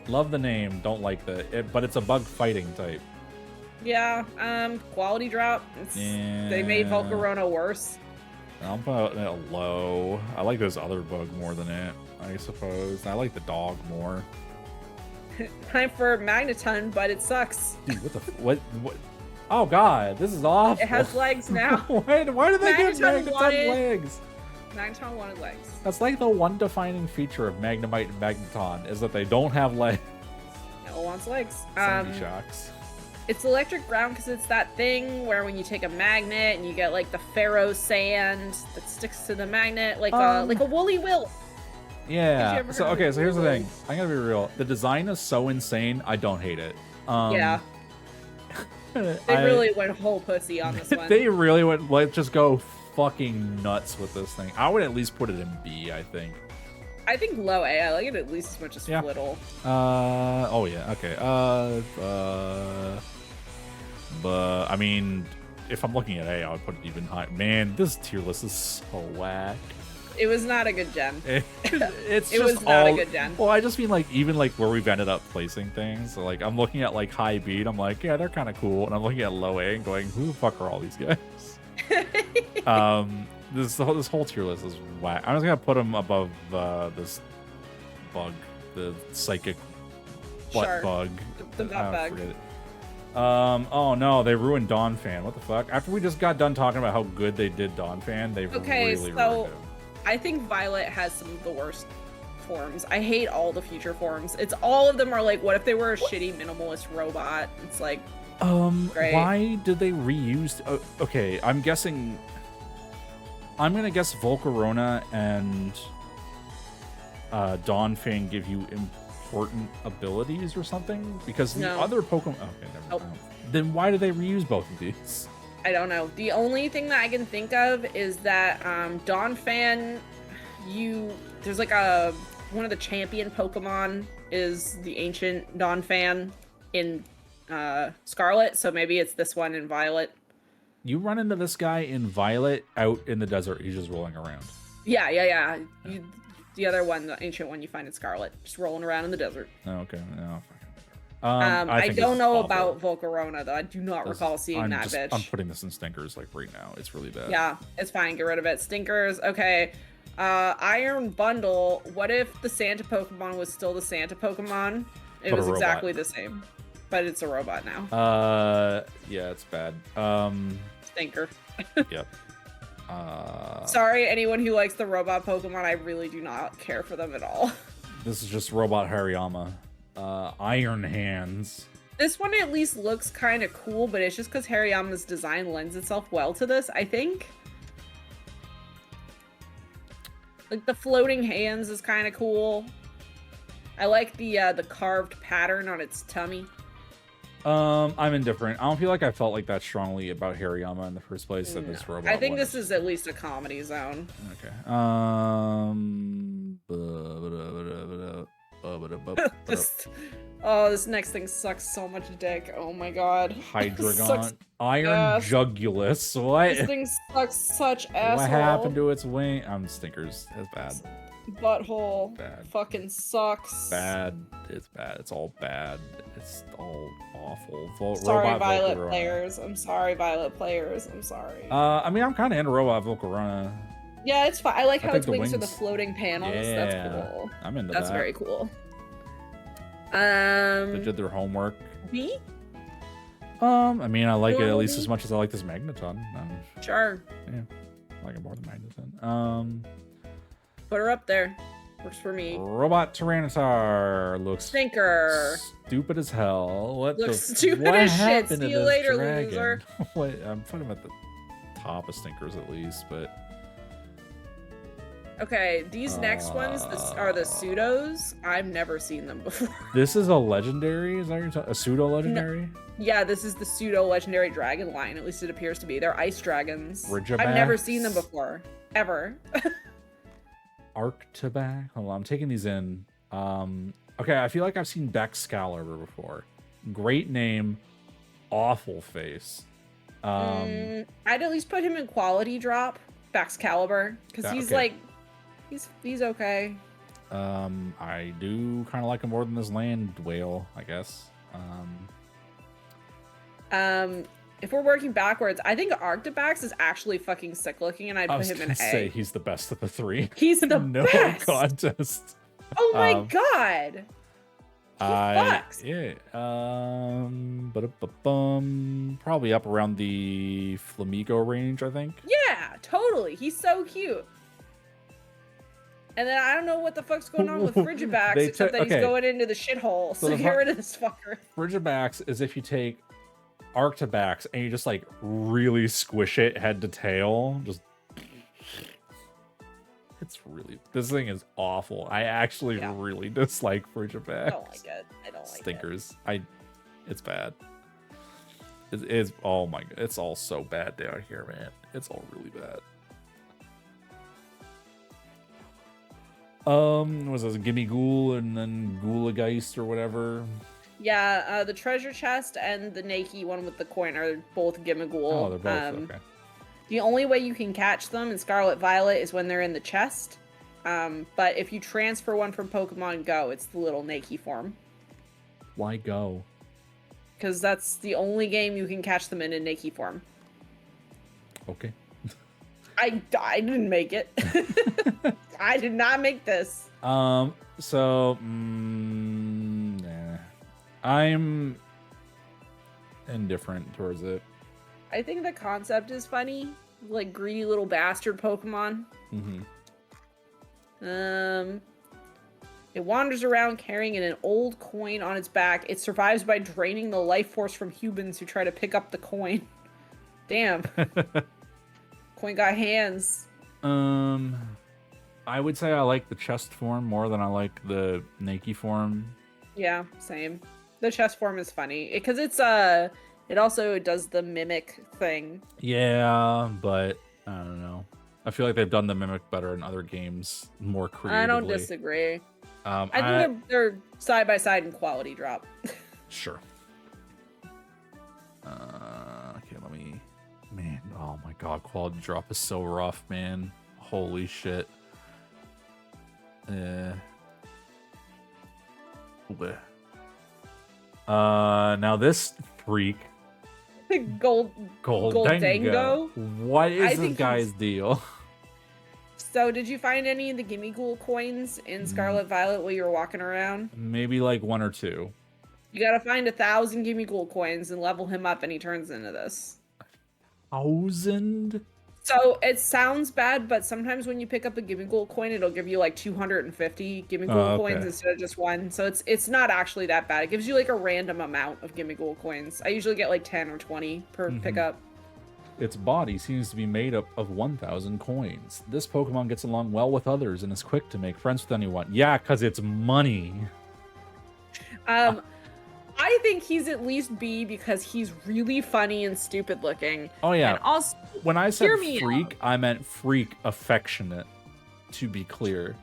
Love the name, don't like but it's a bug fighting type. Yeah, quality drop. They made Volcarona worse. I'll put it low. I like this other bug more than it, I suppose. I like the dog more. Time for Magneton, but it sucks. Dude, what? Oh god, this is awful. It has legs now. Why did they get Magneton legs? Magneton wanted legs. That's like the one defining feature of Magnemite and Magneton is that they don't have legs. No one wants legs. Sandy shocks. It's electric ground because it's that thing where when you take a magnet and you get like the ferro sand that sticks to the magnet, like a woolly wilt. Yeah. So okay, so here's the thing. I'm gonna be real. The design is so insane. I don't hate it. Yeah. They really went whole pussy on this one. They really went. Let's just go fucking nuts with this thing. I would at least put it in B. I think. I think low A. I like it at least as much as Flittle. Oh yeah. Okay. But I mean, if I'm looking at A, I would put it even higher. Man, this tier list is so whack. It was not a good gen. It's it just was not a good gen. Well, I just mean like even like where we've ended up placing things. So, like I'm looking at like high B, and I'm like, yeah, they're kind of cool, and I'm looking at low A and going, who the fuck are all these guys? This whole tier list is whack. I'm just gonna put them above this bug, the psychic butt bug. The butt bug. Oh no, they ruined Dawn Fan. What the fuck? After we just got done talking about how good they did Dawn Fan, they really ruined it. I think Violet has some of the worst forms. I hate all the future forms. It's all of them are like, what if they were a shitty minimalist robot? It's like, great. Why did they reuse? Okay, I'm guessing. I'm gonna guess Volcarona and Dawn Fan give you important abilities or something because the other Pokemon. Okay, never mind. Then why did they reuse both of these? I don't know. The only thing that I can think of is that Dawn Fan, there's like one of the champion Pokemon is the ancient Dawn Fan in Scarlet, so maybe it's this one in Violet. You run into this guy in Violet out in the desert. He's just rolling around. Yeah. The other one, the ancient one, you find in Scarlet, just rolling around in the desert. Oh, okay. No. I don't know about Volcarona, though. I do not recall seeing that bitch. I'm putting this in stinkers, like, right now. It's really bad. Yeah, it's fine. Get rid of it. Stinkers. Okay. Iron Bundle. What if the Santa Pokemon was still the Santa Pokemon? It was exactly the same. But it's a robot now. Yeah, it's bad. Stinker. Yep. Sorry, anyone who likes the robot Pokemon. I really do not care for them at all. This is just Robot Hariyama. Iron Hands. This one at least looks kind of cool, but it's just because Hariyama's design lends itself well to this, I think. Like, the floating hands is kind of cool. I like the carved pattern on its tummy. I'm indifferent. I don't feel like I felt like that strongly about Hariyama in the first place. No. This robot. I think this is at least a comedy zone. Okay. This next thing sucks so much dick. Oh my god. Hydreigon. Iron Jugulus. What? This thing sucks such asshole. What happened to its wing? Stinkers. That's bad. Butthole. Bad. Fucking sucks. Bad. It's bad. It's all bad. It's all awful. Sorry, Violet players. I'm sorry, Violet players. I'm sorry. I mean, I'm kind of into Robot Volcarona. Yeah, it's fine. I like how its wings are the floating panels. Yeah, that's cool. I'm into That's that. very cool. They did their homework. B? I mean, I like it at least as much as I like this Magneton. Sure. Yeah, I like it more than Magneton. Put her up there. Works for me. Robot Tyranitar looks Stinker. Stupid as hell. What stupid as shit. See you later, loser. Wait, I'm putting him at the top of Stinkers at least, but. Okay, these next ones are the pseudos. I've never seen them before. This is a legendary? Is that what you're talking? A pseudo legendary? No. Yeah, this is the pseudo legendary dragon line. At least it appears to be. They're ice dragons. Ridgeback? I've never seen them before, ever. Arctibac. Hold on, I'm taking these in. Okay, I feel like I've seen Baxcalibur before. Great name, awful face. I'd at least put him in quality drop. Baxcalibur, because he's like. He's okay. I do kind of like him more than this land whale, I guess. If we're working backwards, I think Arctibax is actually fucking sick looking, and I'd put him in A. Say he's the best of the three. He's the no best. contest. Oh my god. Yeah. Probably up around the Flamigo range, I think. Yeah, totally. He's so cute. And then I don't know what the fuck's going on with Frigibax, except that he's going into the shithole. So get rid of this fucker. Frigibax is if you take Arctibax and you just like really squish it head to tail. Just this thing is awful. I actually really dislike Frigibax. I don't like it. I don't like Stinkers. It's bad. It's oh my god. It's all so bad down here, man. It's all really bad. Was this Gimme Ghoul and then Ghoulageist or whatever? Yeah, the treasure chest and the Nike one with the coin are both Gimmighoul. Oh, they're both okay. The only way you can catch them in Scarlet Violet is when they're in the chest. But if you transfer one from Pokemon Go, it's the little Nike form. Why Go? Because that's the only game you can catch them in Nike form. Okay. I didn't make it. I did not make this. Nah. I'm indifferent towards it. I think the concept is funny. Like greedy little bastard Pokemon. It wanders around carrying an old coin on its back. It survives by draining the life force from humans who try to pick up the coin. Damn. Coin got hands. I would say I like the chest form more than I like the Nike form. Yeah, same. The chest form is funny because it's it also does the mimic thing. Yeah, but I don't know. I feel like they've done the mimic better in other games, more creatively. I don't disagree. I think they're side by side in quality drop. Sure. Okay, let me. Man, oh my god, quality drop is so rough, man. Holy shit. Now this freak. Goldango. What is this guy's deal? So, did you find any of the Gimmighoul coins in Scarlet Violet while you were walking around? Maybe like 1 or 2. You gotta find 1,000 Gimmighoul coins and level him up, and he turns into this. 1,000? So it sounds bad, but sometimes when you pick up a Gimmighoul coin, it'll give you like 250 Gimmighoul coins instead of just 1. So it's not actually that bad. It gives you like a random amount of Gimmighoul coins. I usually get like 10 or 20 per pickup. Its body seems to be made up of 1,000 coins. This Pokemon gets along well with others and is quick to make friends with anyone. Yeah, because it's money. I think he's at least B because he's really funny and stupid looking. Oh, yeah. And also, when I said freak, I meant freak affectionate, to be clear.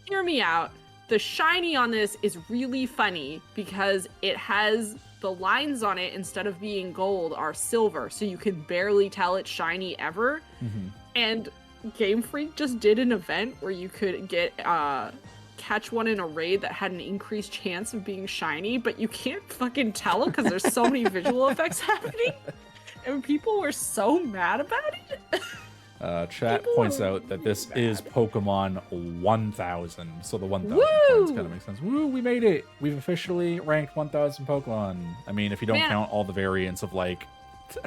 Hear me out. The shiny on this is really funny because it has the lines on it, instead of being gold, are silver. So you can barely tell it's shiny ever. And Game Freak just did an event where you could get catch one in a raid that had an increased chance of being shiny, but you can't fucking tell because there's so many visual effects happening. And people were so mad about it. Chat points out that this is Pokemon 1000, so the 1000 points kind of makes sense. Woo, we made it! We've officially ranked 1000 Pokemon. I mean, if you don't count all the variants of like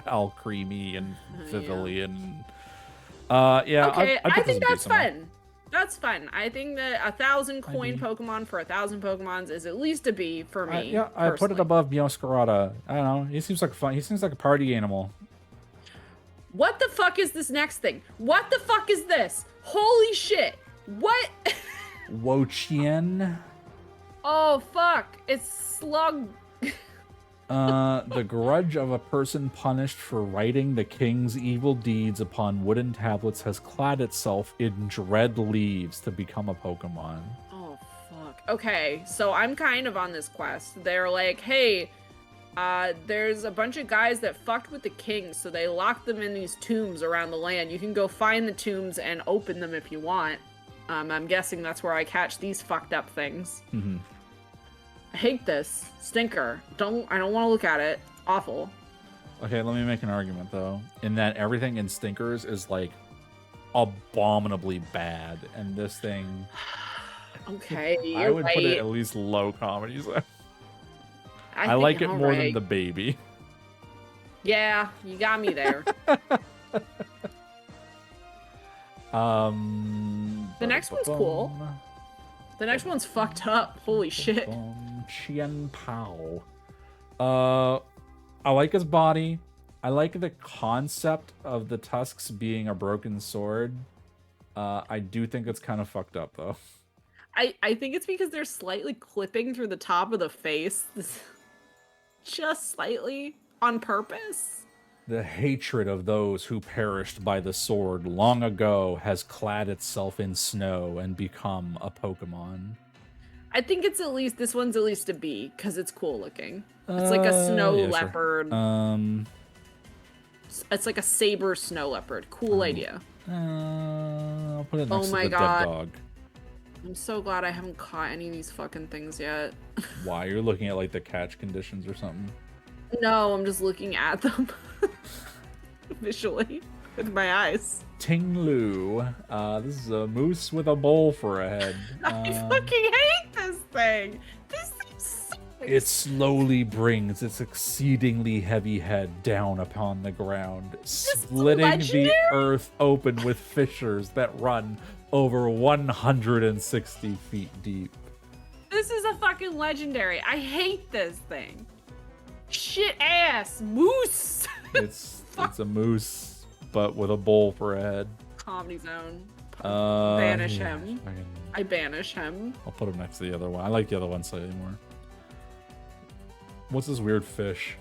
Alcremie and Vivillon. Yeah. Okay, I think that's fun. That's fun. I think that 1,000 coin Pokemon for 1,000 Pokemons is at least a B for me. Yeah, I put it above Meowscarada. I don't know. He seems like fun. He seems like a party animal. What the fuck is this next thing? What the fuck is this? Holy shit! What? Wochien. Oh fuck! It's Slug. The grudge of a person punished for writing the king's evil deeds upon wooden tablets has clad itself in dread leaves to become a Pokemon. Oh, fuck. Okay, so I'm kind of on this quest. They're like, hey, there's a bunch of guys that fucked with the king, so they locked them in these tombs around the land. You can go find the tombs and open them if you want. I'm guessing that's where I catch these fucked up things. I hate this. Stinker. I don't want to look at it. Awful. Okay, let me make an argument, though. In that everything in Stinkers is, like, abominably bad. And this thing... Okay, I would put it at least low comedy. So. I like it more than right. the baby. Yeah, you got me there. The next one's cool. The next one's fucked up. Holy shit. Qian Pao. I like his body. I like the concept of the tusks being a broken sword. I do think it's kind of fucked up, though. I think it's because they're slightly clipping through the top of the face. Just slightly. On purpose. The hatred of those who perished by the sword long ago has clad itself in snow and become a Pokemon. I think it's this one's at least a B, because it's cool looking. It's like a snow leopard. Sure. It's like a saber snow leopard. Cool idea. I'll put it next to the God. dead dog. I'm so glad I haven't caught any of these fucking things yet. Why? You're looking at like the catch conditions or something? No, I'm just looking at them visually with my eyes. Ting-Lu. This is a moose with a bowl for a head. I fucking hate this thing. This thing sucks. It slowly brings its exceedingly heavy head down upon the ground, splitting the earth open with fissures that run over 160 feet deep. This is a fucking legendary. I hate this thing. Shit ass moose. It's a moose, but with a bowl for a head. Comedy Zone. Banish yeah, him. I banish him. I'll put him next to the other one. I like the other one slightly more. What's this weird fish?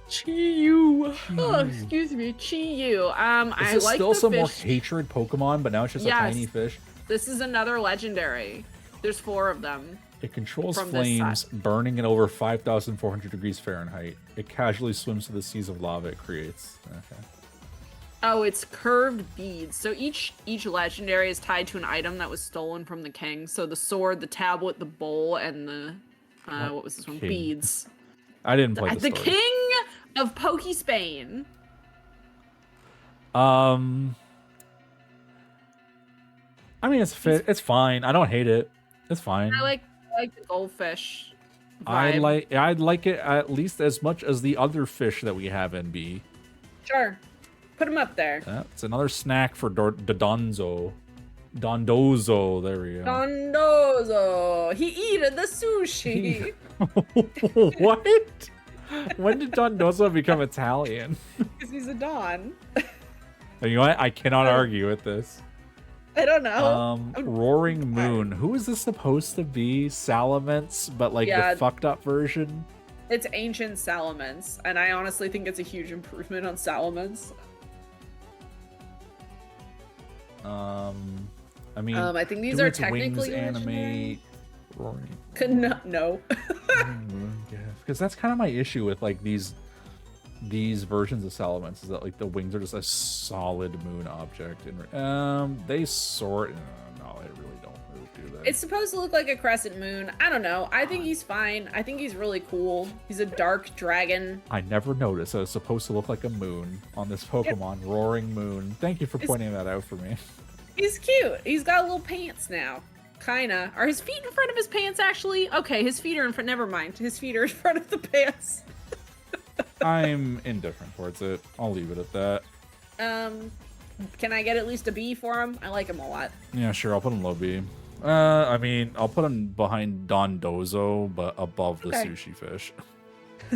Chi-Yu. Oh, excuse me. Chi-Yu. I like still the some fish. more hatred Pokemon, but now it's just a tiny fish. This is another legendary. There's 4 of them. It controls flames, burning at over 5,400 degrees Fahrenheit. It casually swims to the seas of lava it creates. Okay. Oh, it's curved beads. So each legendary is tied to an item that was stolen from the king. So the sword, the tablet, the bowl, and the what was this one? King? Beads. I didn't play the story. King of Poke Spain. I mean, it's fine. I don't hate it. It's fine. I like the goldfish vibe. I'd like it at least as much as the other fish that we have in B. Sure. Put him up there. It's another snack for Dondozo. Dondozo, there we go. Dondozo. He eated the sushi. What? When did Dondozo become Italian? Because he's a Don. You know what? I cannot argue with this. I don't know. Roaring Moon. Who is this supposed to be? Salamence, but like the fucked up version? It's ancient Salamence, and I honestly think it's a huge improvement on Salamence. I mean, I think these are technically anime. Roaring. No. Because that's kind of my issue with like these versions of Salamence is that like the wings are just a solid moon object, and they sort. No, they really don't do that. It's supposed to look like a crescent moon. I don't know. I think he's fine. I think he's really cool. He's a dark dragon. I never noticed that it's supposed to look like a moon on this Pokemon, Roaring Moon. Thank you for pointing that out for me. He's cute. He's got little pants now. Kinda. Are his feet in front of his pants, actually? Okay, his feet are in front. Never mind. His feet are in front of the pants. I'm indifferent towards it. I'll leave it at that. Can I get at least a B for him? I like him a lot. Yeah, sure. I'll put him low B. I mean, I'll put him behind Dondozo, but above the sushi fish.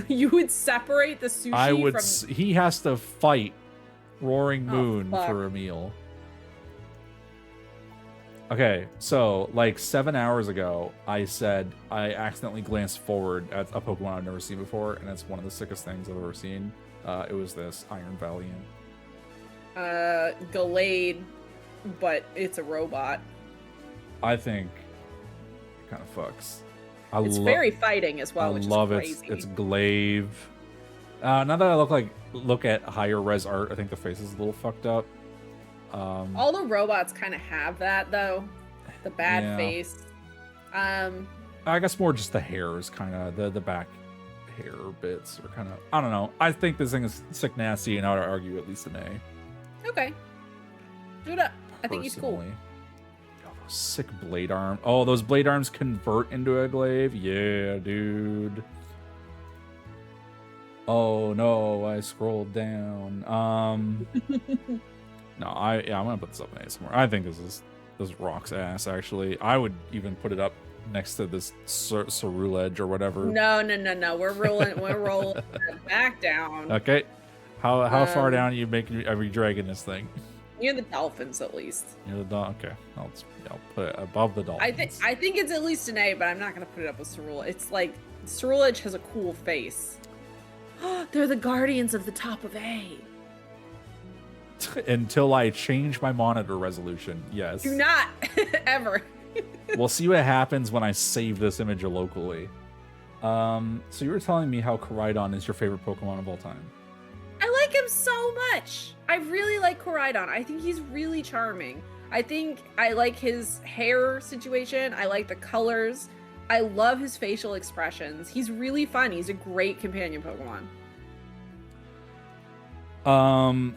You would separate the sushi from... He has to fight Roaring Moon for a meal. Okay, so like 7 hours ago, I said I accidentally glanced forward at a Pokemon I've never seen before, and it's one of the sickest things I've ever seen. It was this Iron Valiant. Gallade, but it's a robot. I think it kind of fucks. It's very fighting as well, which is crazy. It's Glaive. Now that I look at higher res art, I think the face is a little fucked up. All the robots kind of have that though, the bad face. I guess more just the hair is kind of the back hair bits are kind of, I don't know. I think this thing is sick nasty, and I would argue at least an A. Okay, do it up. I think he's cool. Oh, those sick blade arms. Oh, those blade arms convert into a glaive. Yeah, dude. Oh no, I scrolled down. No, I'm gonna put this up in ASMR. I think this rocks ass. Actually, I would even put it up next to this Cerulege or whatever. No. We're rolling that back down. Okay, how far down are you dragging this thing? Near the dolphins, at least. Near the dolphin. Okay, I'll put it above the dolphins. I think it's at least an A, but I'm not gonna put it up with Cerulege. It's like Cerulege has a cool face. They're the guardians of the top of A. Until I change my monitor resolution, yes. Do not ever. We'll see what happens when I save this image locally. So you were telling me how Koraidon is your favorite Pokemon of all time. I like him so much. I really like Koraidon. I think he's really charming. I think I like his hair situation. I like the colors. I love his facial expressions. He's really fun. He's a great companion Pokemon.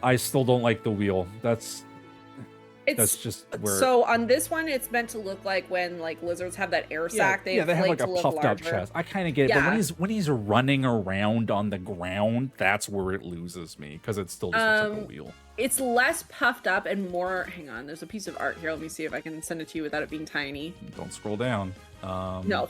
I still don't like the wheel. That's just where. So on this one, it's meant to look like when like lizards have that air sac. They have like a puffed up chest. I kind of get it, but when he's running around on the ground, that's where it loses me because it still just looks like a wheel. It's less puffed up and more. Hang on, there's a piece of art here. Let me see if I can send it to you without it being tiny. Don't scroll down. No.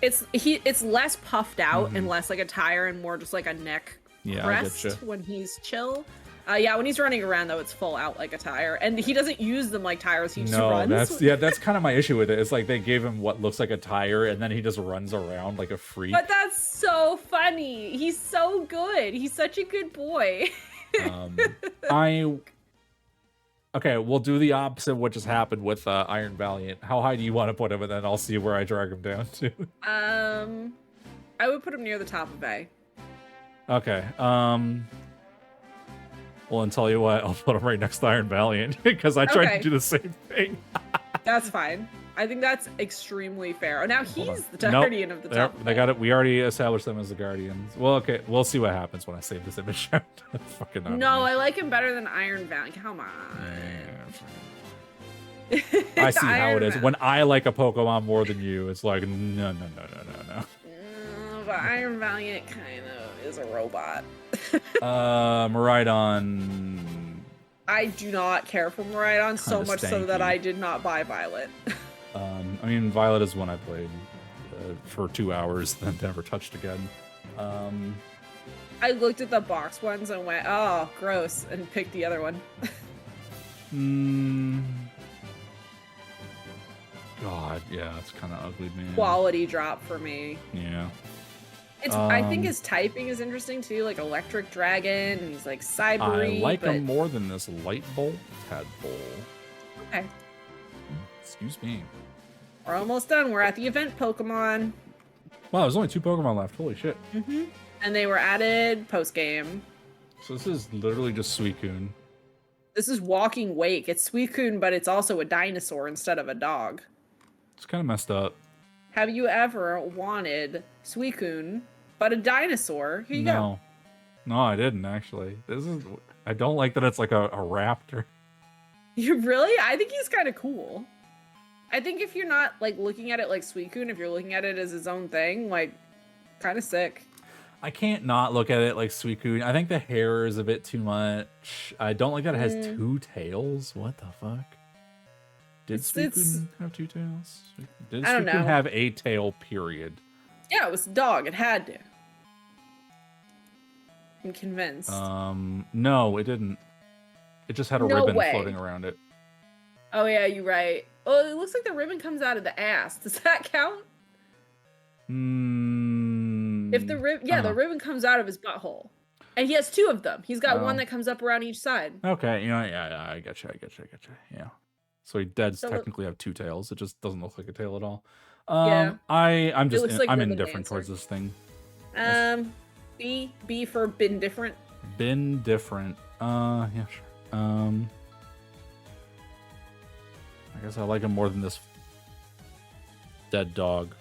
It's less puffed out and less like a tire and more just like a neck crest when he's chill. When he's running around though, it's full out like a tire, and he doesn't use them like tires. He just runs. That's kind of my issue with it. It's like they gave him what looks like a tire, and then he just runs around like a freak. But that's so funny. He's so good. He's such a good boy. Okay, we'll do the opposite of what just happened with Iron Valiant. How high do you want to put him, and then I'll see where I drag him down to. I would put him near the top of A. Okay. Well, and tell you what, I'll put him right next to Iron Valiant because I tried to do the same thing. That's fine. I think that's extremely fair. Oh, now he's the guardian of the top. They got it. We already established them as the guardians. Well, okay. We'll see what happens when I save this image. Fucking no, I like him better than Iron Valiant. Come on. I see how it is. When I like a Pokemon more than you, it's like no. But Iron Valiant kind of is a robot. Miraidon. I do not care for Miraidon so much so that I did not buy Violet. I mean, Violet is one I played for 2 hours, then never touched again. I looked at the box ones and went, oh, gross, and picked the other one. God, yeah, it's kind of ugly, man. Quality drop for me. Yeah. I think his typing is interesting too, like Electric Dragon, and he's like cybery. I like him more than this Light Bolt Tadpole. Okay. Excuse me. We're almost done. We're at the event Pokemon. Wow, there's only 2 Pokemon left. Holy shit. And they were added post-game. So this is literally just Suicune. This is Walking Wake. It's Suicune, but it's also a dinosaur instead of a dog. It's kind of messed up. Have you ever wanted Suicune, but a dinosaur? Here you go. No, I didn't actually. I don't like that it's like a raptor. You really? I think he's kind of cool. I think if you're not like looking at it like Suicune, if you're looking at it as his own thing, like kind of sick. I can't not look at it like Suicune. I think the hair is a bit too much. I don't like that it has 2 tails. What the fuck? Did Suicune have 2 tails? Did Suicune have a tail, period? Yeah, it was a dog. It had to. I'm convinced. No, it didn't. It just had a ribbon floating around it. Oh yeah, you're right. Oh, it looks like the ribbon comes out of the ass. Does that count? If the the ribbon comes out of his butthole, and he has 2 of them. He's got one that comes up around each side. Okay, yeah, I getcha. Yeah. So he does technically have 2 tails. It just doesn't look like a tail at all. I'm indifferent towards this thing. B for been different. Been different. Yeah, sure. I guess I like him more than this dead dog.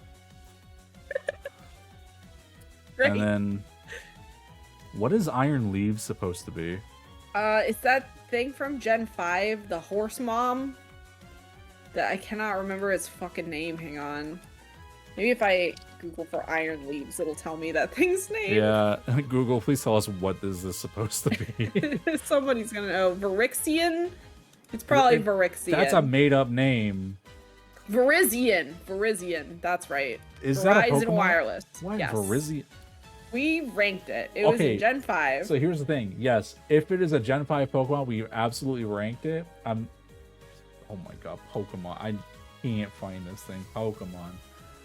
Right. And then, what is Iron Leaves supposed to be? It's that thing from Gen 5, the horse mom. That I cannot remember its fucking name. Hang on. Maybe if I Google for iron leaves. It'll tell me that thing's name. Yeah, Google, please tell us what is this supposed to be. Somebody's gonna know. Verixian? It's probably Verixian. That's a made-up name. Verizian. That's right. Is that a Verizon Pokemon? Wireless. Why yes. Verizian? We ranked it. It was in Gen 5. So here's the thing. Yes, if it is a Gen 5 Pokemon, we absolutely ranked it. Oh my god, Pokemon. I can't find this thing. Pokemon.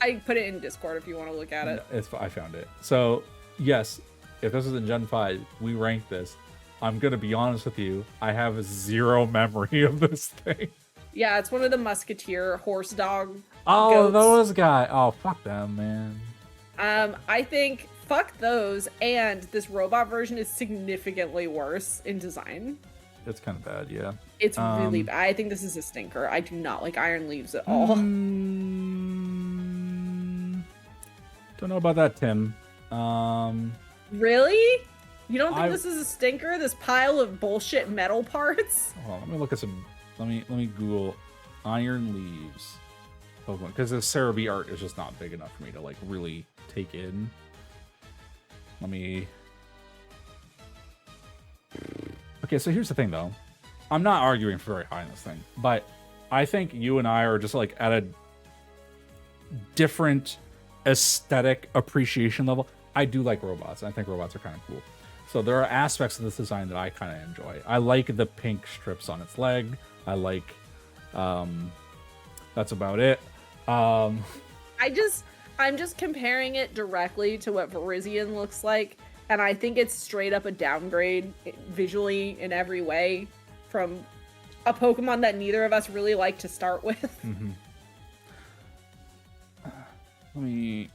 I put it in Discord if you want to look at it. I found it. So, yes, if this is in Gen 5, we ranked this. I'm going to be honest with you. I have zero memory of this thing. Yeah, it's one of the Musketeer horse dog Oh, goats. those guys. Oh, fuck them, man. I think fuck those, and this robot version is significantly worse in design. It's kind of bad, yeah. It's really bad. I think this is a stinker. I do not like iron leaves at all. Don't know about that, Tim. Really? You don't think this is a stinker? This pile of bullshit metal parts? Hold on, let me look at some. Let me Google iron leaves Pokemon, because the Cerebi art is just not big enough for me to like really take in. Let me. Okay, so here's the thing though. I'm not arguing for very high in this thing, but I think you and I are just like at a different aesthetic appreciation level. I do like robots. I think robots are kind of cool. So there are aspects of this design that I kind of enjoy. I like the pink strips on its leg. I like, that's about it. I'm just comparing it directly to what Verizian looks like, and I think it's straight up a downgrade visually in every way from a Pokemon that neither of us really like to start with. Mm-hmm. Let me.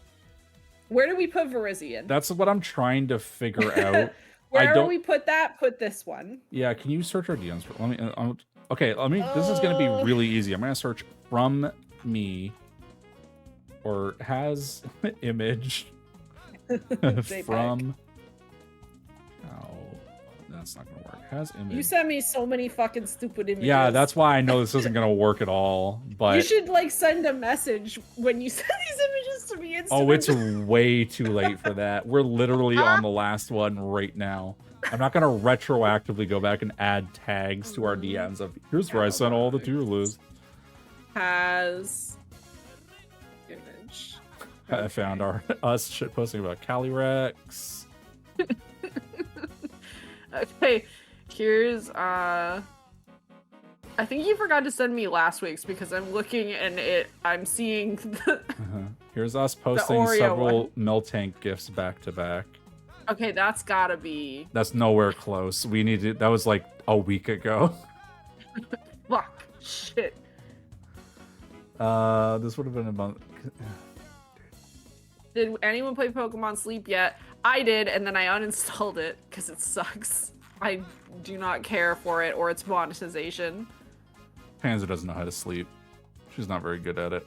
Where do we put Verizian? That's what I'm trying to figure out. Wherever we put that, put this one. Yeah, can you search our DMs? Let me. Okay, let me. This is gonna be really easy. I'm gonna search from me or has image from. Oh, that's not gonna work. Has image. You sent me so many fucking stupid images. Yeah, that's why I know this isn't gonna work at all. But you should like send a message when you send these images to me. Oh, it's way too late for that. We're literally on the last one right now. I'm not gonna retroactively go back and add tags to our DMs of here's where I sent all the tier lists. Has image. I found us shit posting about Calyrex. Okay, here's I think you forgot to send me last week's because I'm looking and I'm seeing the Here's us posting several Miltank gifts back to back. Okay, that's gotta be. That's nowhere close. We need to. That was like a week ago. Fuck. Shit. This would have been about. Did anyone play Pokemon Sleep yet? I did, and then I uninstalled it because it sucks. I do not care for it or its monetization. Panzer doesn't know how to sleep. She's not very good at it.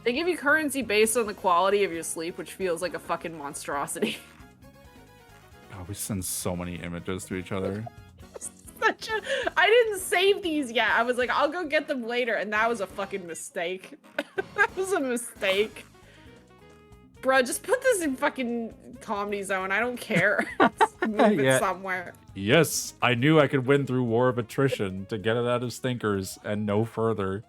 They give you currency based on the quality of your sleep, which feels like a fucking monstrosity. God, we send so many images to each other. I didn't save these yet. I was like, I'll go get them later, and that was a fucking mistake. That was a mistake. Bruh, just put this in fucking Comedy Zone. I don't care. Move it somewhere. Yes, I knew I could win through War of Attrition to get it out of Stinkers and no further.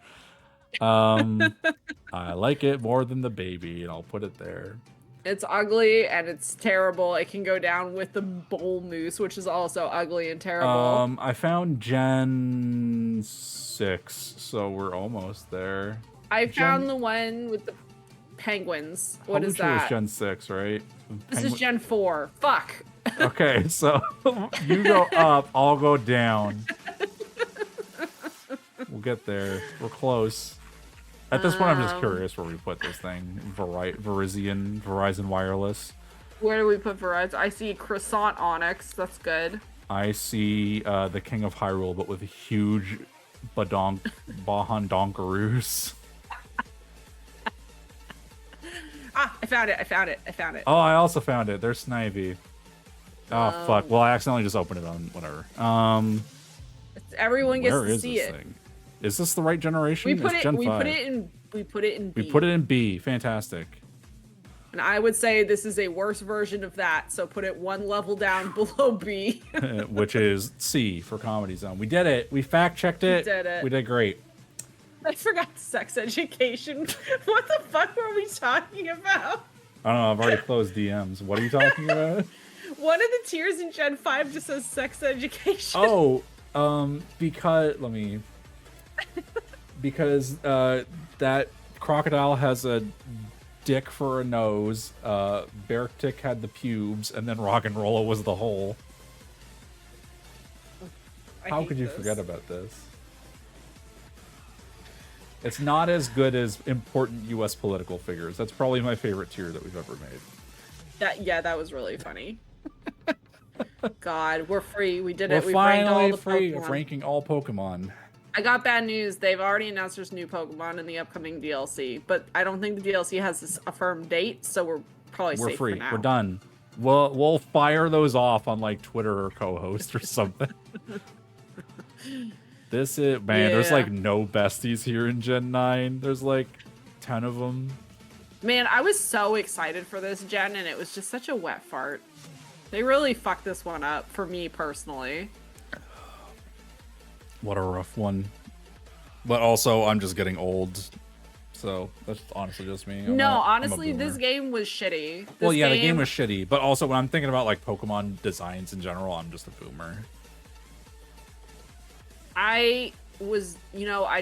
I like it more than the baby, and I'll put it there. It's ugly and it's terrible. It can go down with the bull moose, which is also ugly and terrible. I found Gen 6, so we're almost there. I found the one with the penguins. What is that? It was Gen 6, right? This is Gen 4. Fuck. Okay, so you go up, I'll go down. We'll get there. We're close. At this point, I'm just curious where we put this thing. Verizon Wireless. Where do we put Verizon? I see Croissant Onyx. That's good. I see the King of Hyrule, but with huge Bahan Donkaroos. Ah, I found it. Oh, I also found it. There's Snivy. Oh, fuck. Well, I accidentally just opened it on whatever. Everyone gets to see it. Thing? Is this the right generation? We put it in B. We put it in B. Fantastic. And I would say this is a worse version of that, so put it one level down below B. Which is C for Comedy Zone. We did it. We fact-checked it. We did it. We did great. I forgot sex education. What the fuck were we talking about? I don't know. I've already closed DMs. What are you talking about? One of the tiers in Gen 5 just says sex education. Oh, because that crocodile has a dick for a nose, Beartic had the pubes, and then Rock and Rolla was the hole. How could you forget about this? It's not as good as important U.S. political figures. That's probably my favorite tier that we've ever made. That was really funny. God, we're free. We did we're it. We finally free of ranking all Pokemon. I got bad news. They've already announced there's new Pokemon in the upcoming DLC, but I don't think the DLC has a firm date, so we're probably safe free. For now. We're done. We'll fire those off on like Twitter or co-host or something. This is There's like no besties here in Gen 9. There's like 10 of them. Man, I was so excited for this gen, and it was just such a wet fart. They really fucked this one up for me personally. What a rough one. But also, I'm just getting old. So, that's honestly just me. Honestly, this game was shitty. The game was shitty. But also, when I'm thinking about, like, Pokemon designs in general, I'm just a boomer. I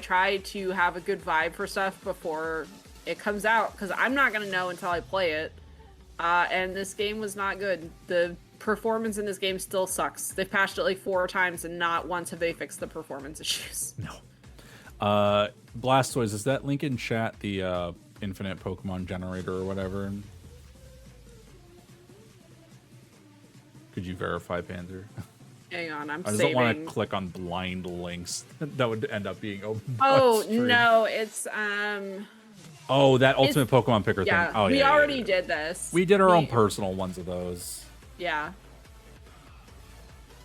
try to have a good vibe for stuff before it comes out, because I'm not going to know until I play it. And this game was not good. The performance in this game still sucks. They've patched it like 4 times, and not once have they fixed the performance issues. No. Blastoise, is that link in chat the infinite Pokemon generator or whatever? Could you verify, Panzer? Hang on, I just don't want to click on blind links that would end up being open. Oh, no, it's Oh, that ultimate Pokemon picker thing. Oh, we already did this. We did our own personal ones of those. Yeah.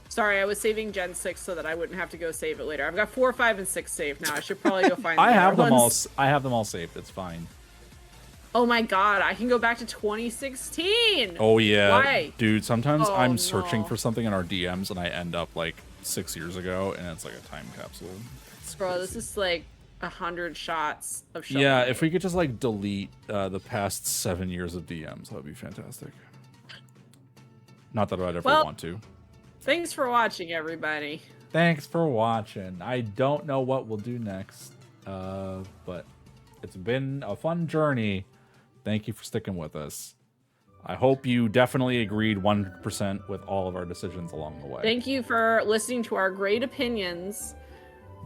Sorry, I was saving Gen 6 so that I wouldn't have to go save it later. I've got 4, 5, and 6 saved now. I should probably go find I have them all saved. It's fine. Oh my god, I can go back to 2016. Oh yeah. Why? Dude, sometimes I'm searching for something in our DMs and I end up like 6 years ago and it's like a time capsule. Bro, this is like 100 shots of Shovel Yeah, Knight. if we could just like delete the past 7 years of DMs, that would be fantastic. Not that I'd ever want to. Thanks for watching, everybody. Thanks for watching. I don't know what we'll do next, but it's been a fun journey. Thank you for sticking with us. I hope you definitely agreed 100% with all of our decisions along the way. Thank you for listening to our great opinions.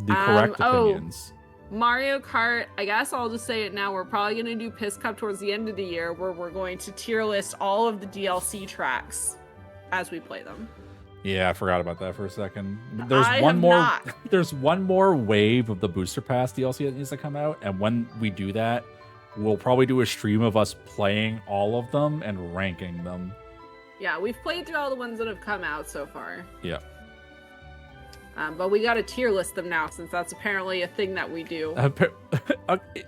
The correct opinions. Mario Kart, I guess I'll just say it now. We're probably going to do Piss Cup towards the end of the year, where we're going to tier list all of the DLC tracks as we play them. Yeah, I forgot about that for a second. There's one more wave of the Booster Pass DLC that needs to come out, and when we do that, we'll probably do a stream of us playing all of them and ranking them. Yeah, we've played through all the ones that have come out so far. Yeah. But we got to tier list them now, since that's apparently a thing that we do.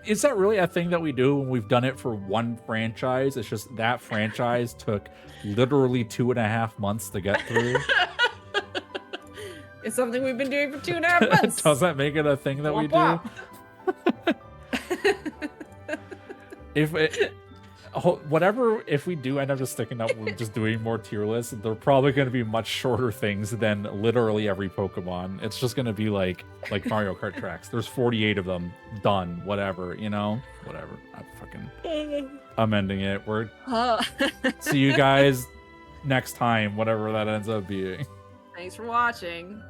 Is that really a thing that we do when we've done it for one franchise? It's just that franchise took literally 2.5 months to get through. It's something we've been doing for 2.5 months. Does that make it a thing that we do? If we do end up just sticking up with just doing more tier lists, they're probably going to be much shorter things than literally every Pokemon. It's just going to be like Mario Kart tracks. There's 48 of them. Done. Whatever. Whatever. I'm ending it. See you guys next time, whatever that ends up being. Thanks for watching.